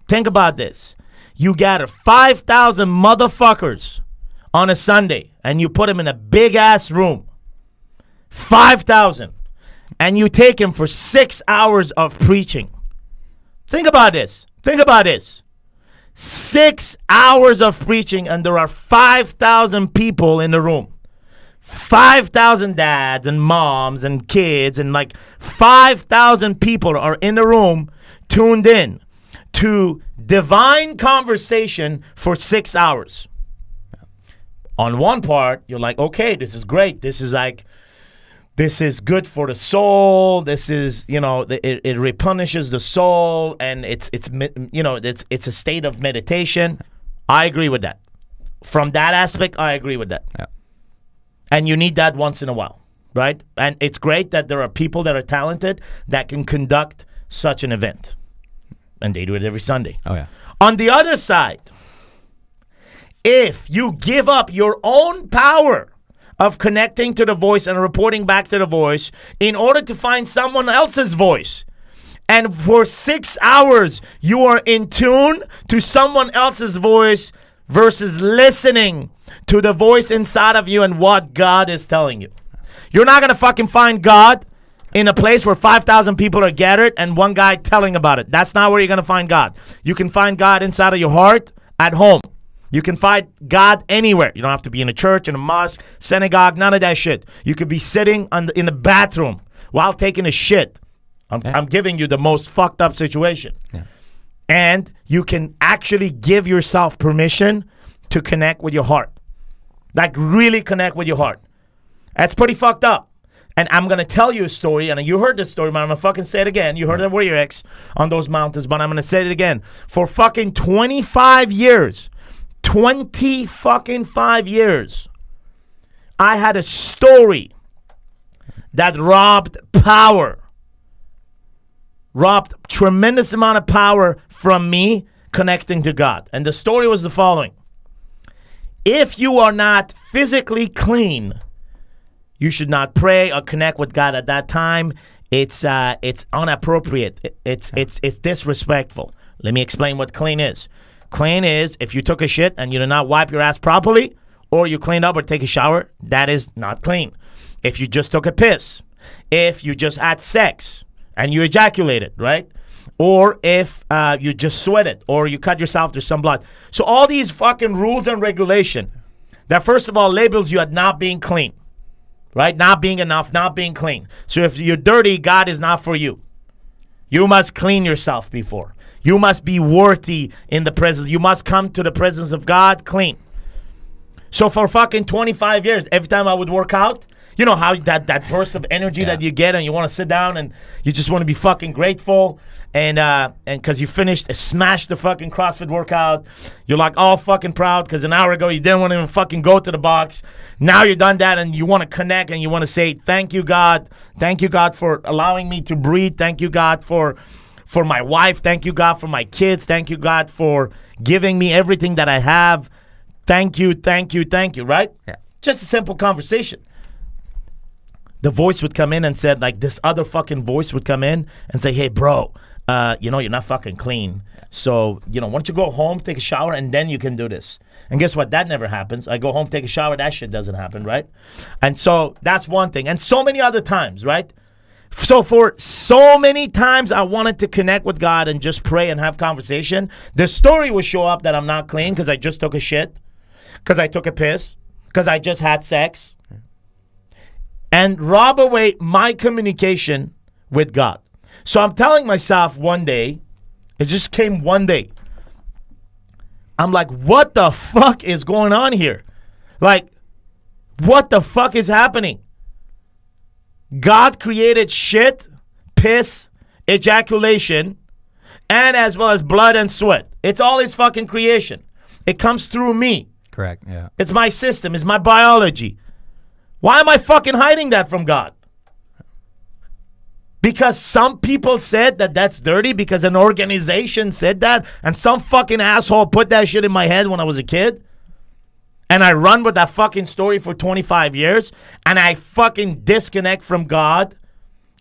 Think about this. You gather 5,000 motherfuckers on a Sunday, and you put them in a big-ass room. 5,000. And you take them for 6 hours of preaching. Think about this. Think about this. 6 hours of preaching, and there are 5,000 people in the room. 5,000 dads and moms and kids, and like 5,000 people are in the room tuned in to divine conversation for 6 hours. On one part, you're like, okay, this is great. This is good for the soul. This is, it replenishes the soul, and it's a state of meditation. I agree with that. From that aspect, I agree with that. Yeah. And you need that once in a while, right? And it's great that there are people that are talented that can conduct such an event. And they do it every Sunday. Oh, yeah. On the other side, if you give up your own power of connecting to the voice and reporting back to the voice in order to find someone else's voice, and for 6 hours you are in tune to someone else's voice versus listening to the voice inside of you and what God is telling you. You're not going to fucking find God in a place where 5,000 people are gathered and one guy telling about it. That's not where you're going to find God. You can find God inside of your heart, at home. You can find God anywhere. You don't have to be in a church, in a mosque, synagogue, none of that shit. You could be sitting in the bathroom while taking a shit. I'm giving you the most fucked up situation. Yeah. And you can actually give yourself permission to connect with your heart. Like really connect with your heart. That's pretty fucked up. And I'm going to tell you a story, and you heard this story, but I'm going to fucking say it again. You heard it Warrior X on those mountains, but I'm going to say it again. For fucking 25 years, 25 years, I had a story that robbed tremendous amount of power from me connecting to God. And the story was the following. If you are not physically clean, you should not pray or connect with God at that time. It's inappropriate. It's disrespectful. Let me explain what clean is. Clean is if you took a shit and you did not wipe your ass properly, or you cleaned up or take a shower, that is not clean. If you just took a piss, if you just had sex and you ejaculated, right? Or if you just sweated or you cut yourself, there's some blood. So all these fucking rules and regulation that first of all labels you as not being clean, right? Not being enough, not being clean. So if you're dirty, God is not for you. You must clean yourself before. You must be worthy in the presence. You must come to the presence of God clean. So for fucking 25 years, every time I would work out, you know how that burst of energy that you get and you want to sit down and you just want to be fucking grateful and because you finished, smashed the fucking CrossFit workout. You're like all fucking proud because an hour ago you didn't want to even fucking go to the box. Now you're done that and you want to connect and you want to say, thank you, God. Thank you, God, for allowing me to breathe. Thank you, God, for my wife. Thank you, God, for my kids. Thank you, God, for giving me everything that I have. Thank you, right? Yeah. Just a simple conversation. The voice would come in and said, like this other fucking voice would come in and say, hey, bro, you're not fucking clean. So, why don't you go home, take a shower, and then you can do this. And guess what? That never happens. I go home, take a shower, that shit doesn't happen, right? And so that's one thing. And so many other times, right? So for so many times I wanted to connect with God and just pray and have conversation. The story would show up that I'm not clean because I just took a shit, because I took a piss, because I just had sex, and rob away my communication with God. So I'm telling myself one day, it just came one day. I'm like, what the fuck is going on here? Like, what the fuck is happening? God created shit, piss, ejaculation, and as well as blood and sweat. It's all his fucking creation. It comes through me. Correct, yeah. It's my system. It's my biology. Why am I fucking hiding that from God? Because some people said that that's dirty, because an organization said that, and some fucking asshole put that shit in my head when I was a kid. And I run with that fucking story for 25 years, and I fucking disconnect from God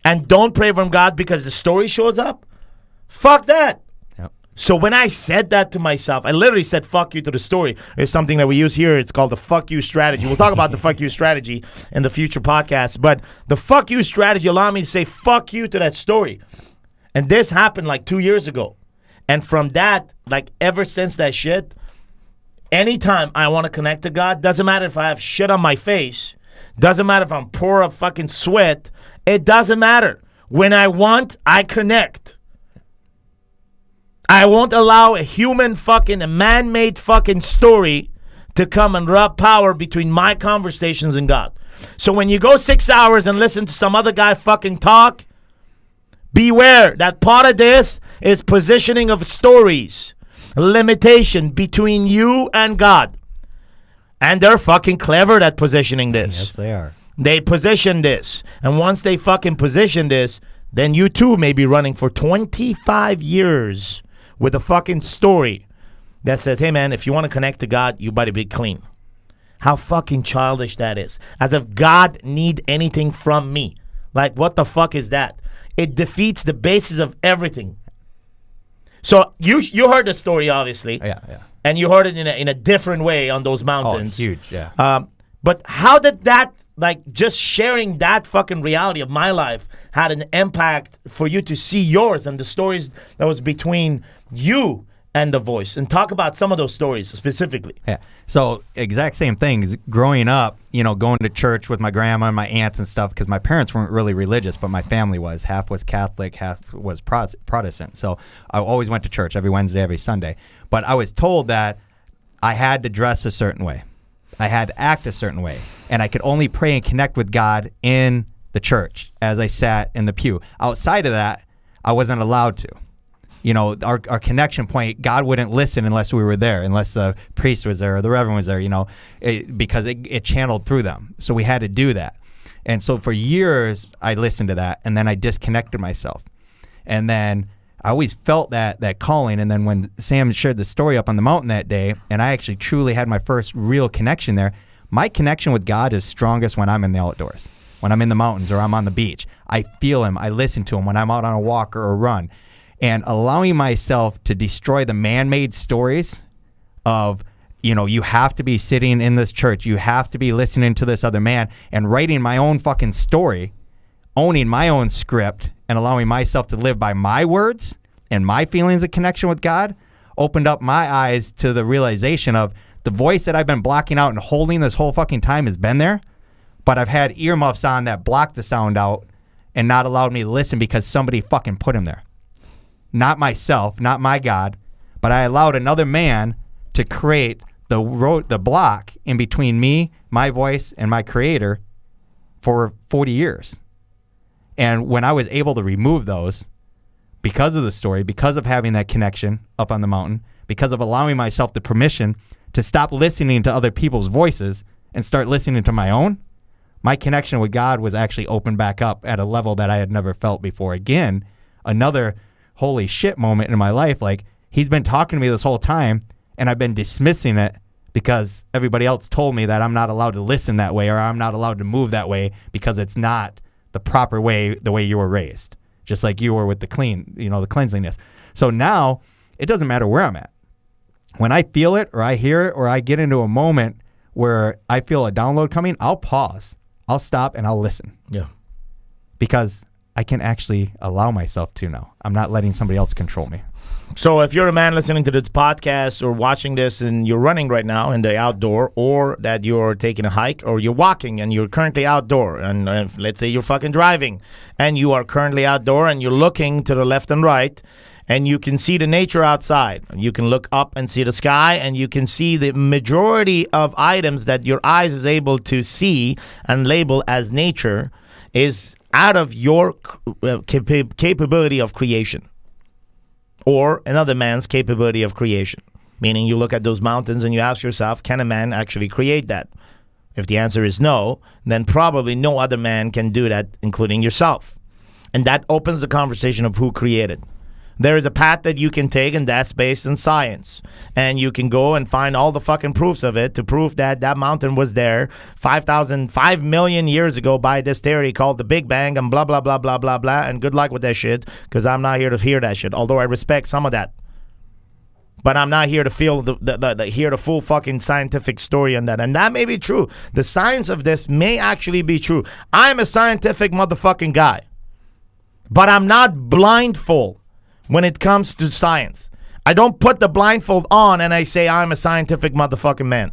and don't pray from God because the story shows up. Fuck that. Yep. So when I said that to myself, I literally said fuck you to the story. There's something that we use here. It's called the fuck you strategy. We'll talk about the fuck you strategy in the future podcasts. But the fuck you strategy allowed me to say fuck you to that story. And this happened like 2 years ago. And from that, like ever since that shit, anytime I want to connect to God, doesn't matter if I have shit on my face, doesn't matter if I'm poor of fucking sweat, it doesn't matter. When I want, I connect. I won't allow a human fucking, a man-made fucking story to come and rub power between my conversations and God. So when you go 6 hours and listen to some other guy fucking talk, beware that part of this is positioning of stories, limitation between you and God. And they're fucking clever at positioning this. Yes, they are. They position this. And once they fucking position this, then you too may be running for 25 years with a fucking story that says, hey man, if you want to connect to God, you better be clean. How fucking childish that is. As if God need anything from me. Like, what the fuck is that? It defeats the basis of everything. So you heard the story, obviously. Yeah. And you heard it in a different way on those mountains. Oh, huge, yeah. But how did that, like, just sharing that fucking reality of my life had an impact for you to see yours and the stories that was between you and the voice? And talk about some of those stories specifically. Yeah. So exact same thing. Growing up, going to church with my grandma and my aunts and stuff, because my parents weren't really religious, but my family was. Half was Catholic, half was Protestant. So I always went to church every Wednesday, every Sunday. But I was told that I had to dress a certain way. I had to act a certain way. And I could only pray and connect with God in the church as I sat in the pew. Outside of that, I wasn't allowed to. Our connection point, God wouldn't listen unless we were there, unless the priest was there or the reverend was there, because it channeled through them. So we had to do that. And so for years, I listened to that, and then I disconnected myself. And then I always felt that calling. And then when Sam shared the story up on the mountain that day, and I actually truly had my first real connection there, my connection with God is strongest when I'm in the outdoors, when I'm in the mountains or I'm on the beach. I feel him. I listen to him when I'm out on a walk or a run. And allowing myself to destroy the man-made stories of, you have to be sitting in this church, you have to be listening to this other man, and writing my own fucking story, owning my own script, and allowing myself to live by my words and my feelings of connection with God, opened up my eyes to the realization of the voice that I've been blocking out and holding this whole fucking time has been there, but I've had earmuffs on that block the sound out and not allowed me to listen because somebody fucking put him there. Not myself, not my God, but I allowed another man to create the block in between me, my voice, and my creator for 40 years. And when I was able to remove those, because of the story, because of having that connection up on the mountain, because of allowing myself the permission to stop listening to other people's voices and start listening to my own, my connection with God was actually opened back up at a level that I had never felt before. Again, another holy shit moment in my life. Like, he's been talking to me this whole time, and I've been dismissing it because everybody else told me that I'm not allowed to listen that way, or I'm not allowed to move that way because it's not the proper way, the way you were raised, just like you were with the the cleanliness. So now it doesn't matter where I'm at. When I feel it or I hear it or I get into a moment where I feel a download coming, I'll pause, I'll stop, and I'll listen. Yeah. Because I can actually allow myself to now. I'm not letting somebody else control me. So if you're a man listening to this podcast or watching this and you're running right now in the outdoor, or that you're taking a hike, or you're walking and you're currently outdoor, and let's say you're fucking driving and you are currently outdoor and you're looking to the left and right, and you can see the nature outside. You can look up and see the sky, and you can see the majority of items that your eyes is able to see and label as nature is out of your capability of creation, or another man's capability of creation. Meaning, you look at those mountains and you ask yourself, can a man actually create that? If the answer is no, then probably no other man can do that, including yourself. And that opens the conversation of who created. There is a path that you can take, and that's based in science. And you can go and find all the fucking proofs of it to prove that that mountain was there 5 million years ago by this theory called the Big Bang, and blah, blah, blah, blah, blah, blah. And good luck with that shit, because I'm not here to hear that shit, although I respect some of that. But I'm not here to feel hear the full fucking scientific story on that. And that may be true. The science of this may actually be true. I'm a scientific motherfucking guy. But I'm not blindfold when it comes to science. I don't put the blindfold on and I say I'm a scientific motherfucking man.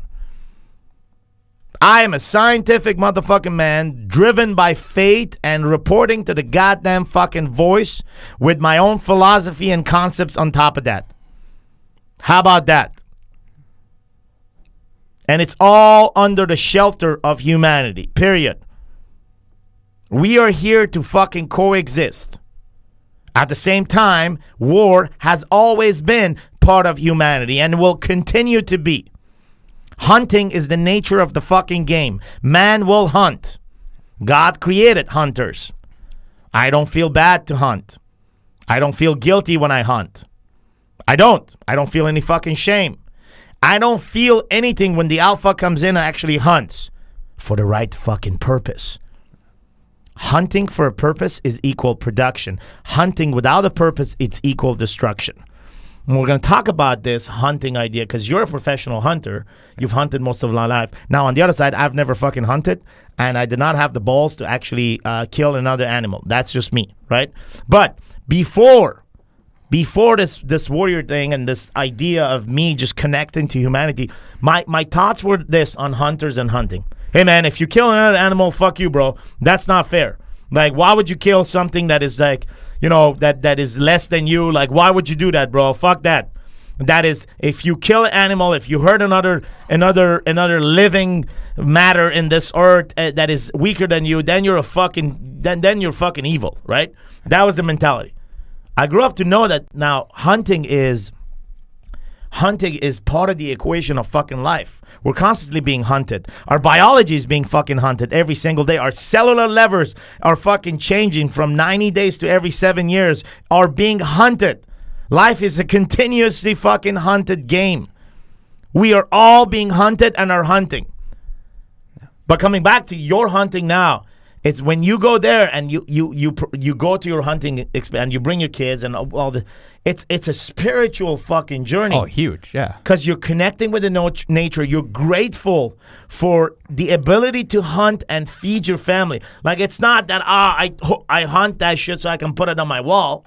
I am a scientific motherfucking man driven by faith and reporting to the goddamn fucking voice with my own philosophy and concepts on top of that. How about that? And it's all under the shelter of humanity, period. We are here to fucking coexist. At the same time, war has always been part of humanity and will continue to be. Hunting is the nature of the fucking game. Man will hunt. God created hunters. I don't feel bad to hunt. I don't feel guilty when I hunt. I don't feel any fucking shame. I don't feel anything when the alpha comes in and actually hunts for the right fucking purpose. Hunting for a purpose is equal production. Hunting without a purpose, it's equal destruction. And we're going to talk about this hunting idea because you're a professional hunter. You've hunted most of my life. Now, on the other side, I've never fucking hunted, and I did not have the balls to actually kill another animal. That's just me, right? But before this warrior thing and this idea of me just connecting to humanity, my thoughts were this on hunters and hunting. Hey, man, if you kill another animal, fuck you, bro. That's not fair. Like, why would you kill something that is like, you know, that is less than you? Like, why would you do that, bro? Fuck that. That is, if you kill an animal, if you hurt another living matter in this earth that is weaker than you, then you're then you're fucking evil, right? That was the mentality. I grew up to know that now hunting is part of the equation of fucking life. We're constantly being hunted. Our biology is being fucking hunted every single day. Our cellular levers are fucking changing from 90 days to every 7 years, are being hunted. Life is a continuously fucking hunted game. We are all being hunted and are hunting. But coming back to your hunting now, it's when you go there and you go to your hunting and you bring your kids and all the, it's a spiritual fucking journey. Oh, huge, yeah. Because you're connecting with the nature. You're grateful for the ability to hunt and feed your family. Like, it's not that I hunt that shit so I can put it on my wall.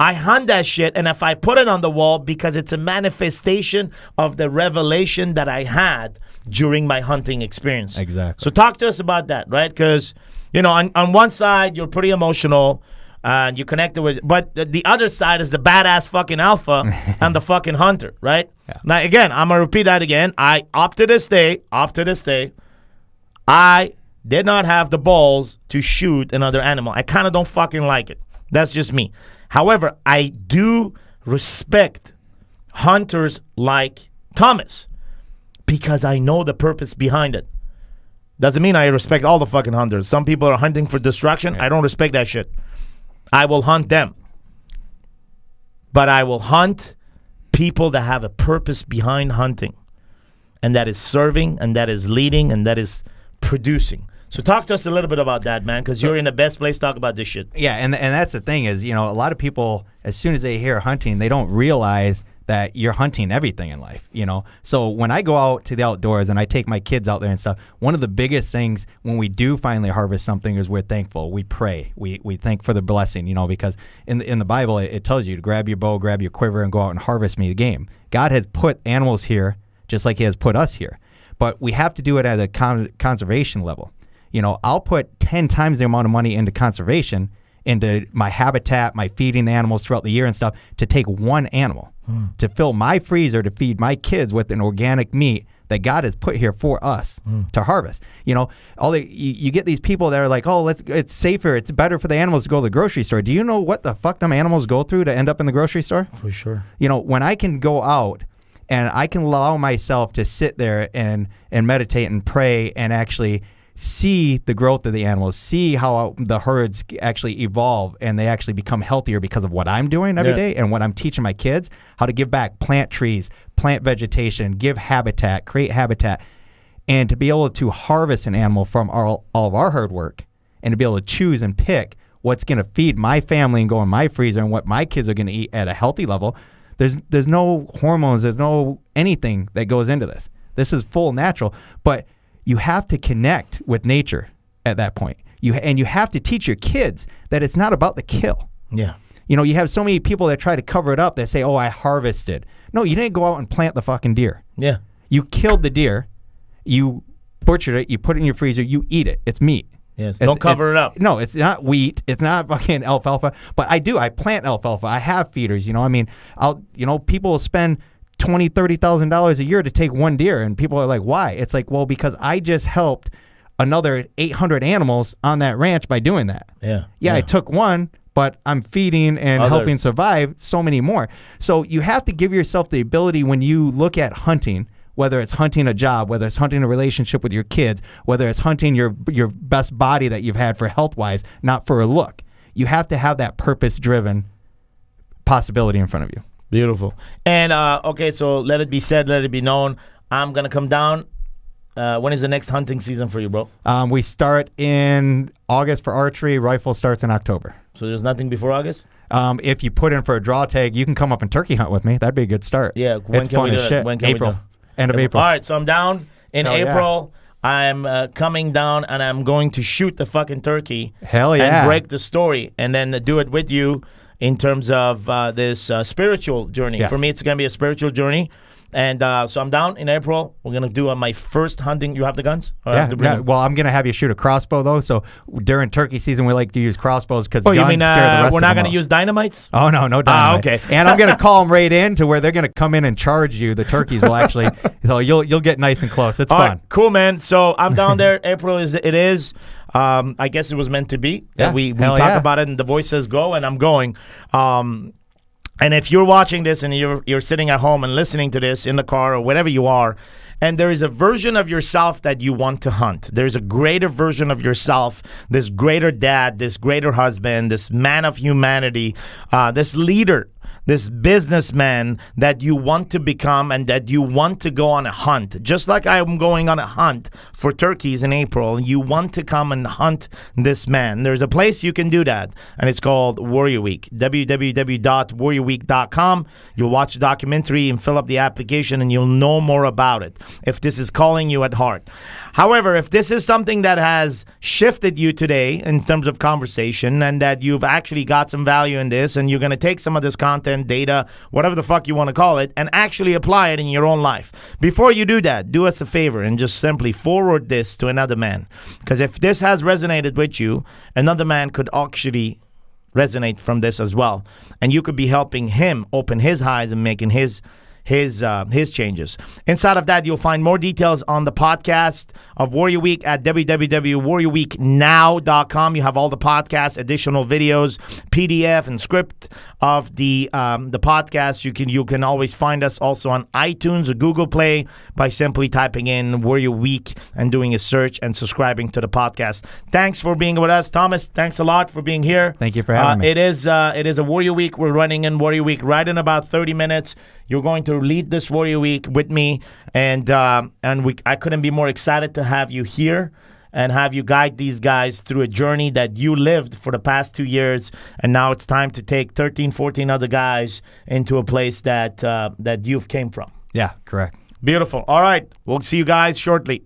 I hunt that shit, and if I put it on the wall because it's a manifestation of the revelation that I had during my hunting experience. Exactly. So talk to us about that, right? Because, you know, on one side, you're pretty emotional, and you connected with, but the other side is the badass fucking alpha and the fucking hunter, right? Yeah. Now, again, I'm going to repeat that again. Up to this day, I did not have the balls to shoot another animal. I kind of don't fucking like it. That's just me. However, I do respect hunters like Thomas because I know the purpose behind it. Doesn't mean I respect all the fucking hunters. Some people are hunting for destruction. Yeah. I don't respect that shit. I will hunt them. But I will hunt people that have a purpose behind hunting, and that is serving, and that is leading, and that is producing. So talk to us a little bit about that, man, because you're in the best place to talk about this shit. Yeah, and that's the thing is, you know, a lot of people, as soon as they hear hunting, they don't realize that you're hunting everything in life, you know. So when I go out to the outdoors and I take my kids out there and stuff, one of the biggest things when we do finally harvest something is we're thankful. We pray. We thank for the blessing, you know, because in the Bible it tells you to grab your bow, grab your quiver, and go out and harvest me the game. God has put animals here just like he has put us here. But we have to do it at a conservation level. You know, I'll put 10 times the amount of money into conservation, into my habitat, my feeding the animals throughout the year and stuff, to take one animal, to fill my freezer to feed my kids with an organic meat that God has put here for us to harvest. You know, you get these people that are like, oh, it's safer, it's better for the animals to go to the grocery store. Do you know what the fuck them animals go through to end up in the grocery store? For sure. You know, when I can go out and I can allow myself to sit there and meditate and pray and actually see the growth of the animals, see how the herds actually evolve and they actually become healthier because of what I'm doing every day and what I'm teaching my kids, how to give back, plant trees, plant vegetation, give habitat, create habitat, and to be able to harvest an animal from all of our hard work and to be able to choose and pick what's going to feed my family and go in my freezer and what my kids are going to eat at a healthy level. There's no hormones, there's no anything that goes into this. This is full natural, but you have to connect with nature at that point. You have to teach your kids that it's not about the kill. Yeah. You know, you have so many people that try to cover it up. They say, oh, I harvested. No, you didn't go out and plant the fucking deer. Yeah. You killed the deer. You butchered it. You put it in your freezer. You eat it. It's meat. Yes. Don't cover it up. No, it's not wheat. It's not fucking alfalfa. But I plant alfalfa. I have feeders. You know, I mean, people will spend $20,000-$30,000 a year to take one deer. And people are like, why? It's like, well, because I just helped another 800 animals on that ranch by doing that. Yeah, I took one, but I'm feeding and helping survive so many more. So you have to give yourself the ability, when you look at hunting, whether it's hunting a job, whether it's hunting a relationship with your kids, whether it's hunting your best body that you've had for health-wise, not for a look. You have to have that purpose-driven possibility in front of you. Beautiful. And, okay, so let it be said, let it be known. I'm going to come down. When is the next hunting season for you, bro? We start in August for archery. Rifle starts in October. So there's nothing before August? If you put in for a draw tag, you can come up and turkey hunt with me. That'd be a good start. Yeah. When it's can fun we do as that? shit. When can April. we do? End of April. All right, so I'm down in Hell April. Yeah. I'm coming down, and I'm going to shoot the fucking turkey. Hell yeah. And break the story, and then do it with you in terms of this spiritual journey. Yes. For me, it's going to be a spiritual journey. And so I'm down in April. We're going to do my first hunting. You have the guns? Or I have to bring them? Well, I'm going to have you shoot a crossbow, though. So during turkey season, we like to use crossbows because guns you mean, scare the rest of them. we're not going to use dynamites? Oh, no dynamite. Okay. And I'm going to call them right in to where they're going to come in and charge you. The turkeys will actually, so you'll get nice and close. It's All fun. Right, cool, man. So I'm down there. April is. I guess it was meant to be. Yeah. We talk about it, and the voice says go, and I'm going. And if you're watching this and you're sitting at home and listening to this in the car or whatever you are, and there is a version of yourself that you want to hunt, there's a greater version of yourself, this greater dad, this greater husband, this man of humanity, this leader, this businessman that you want to become and that you want to go on a hunt. Just like I'm going on a hunt for turkeys in April, you want to come and hunt this man. There's a place you can do that, and it's called Warrior Week, www.warriorweek.com. You'll watch the documentary and fill up the application, and you'll know more about it if this is calling you at heart. However, if this is something that has shifted you today in terms of conversation and that you've actually got some value in this and you're going to take some of this content, data, whatever the fuck you want to call it, and actually apply it in your own life. Before you do that, do us a favor and just simply forward this to another man. Because if this has resonated with you, another man could actually resonate from this as well. And you could be helping him open his eyes and making his changes. Inside of that, you'll find more details on the podcast of Warrior Week at www.warriorweeknow.com. You have all the podcasts, additional videos, PDF, and script of the podcast. You can always find us also on iTunes or Google Play by simply typing in Warrior Week and doing a search and subscribing to the podcast. Thanks for being with us, Thomas. Thanks a lot for being here. Thank you for having me. It is a Warrior Week. We're running in Warrior Week right in about 30 minutes. You're going to lead this Warrior Week with me, and I couldn't be more excited to have you here and have you guide these guys through a journey that you lived for the past 2 years, and now it's time to take 13, 14 other guys into a place that you've came from. Yeah, correct. Beautiful. All right. We'll see you guys shortly.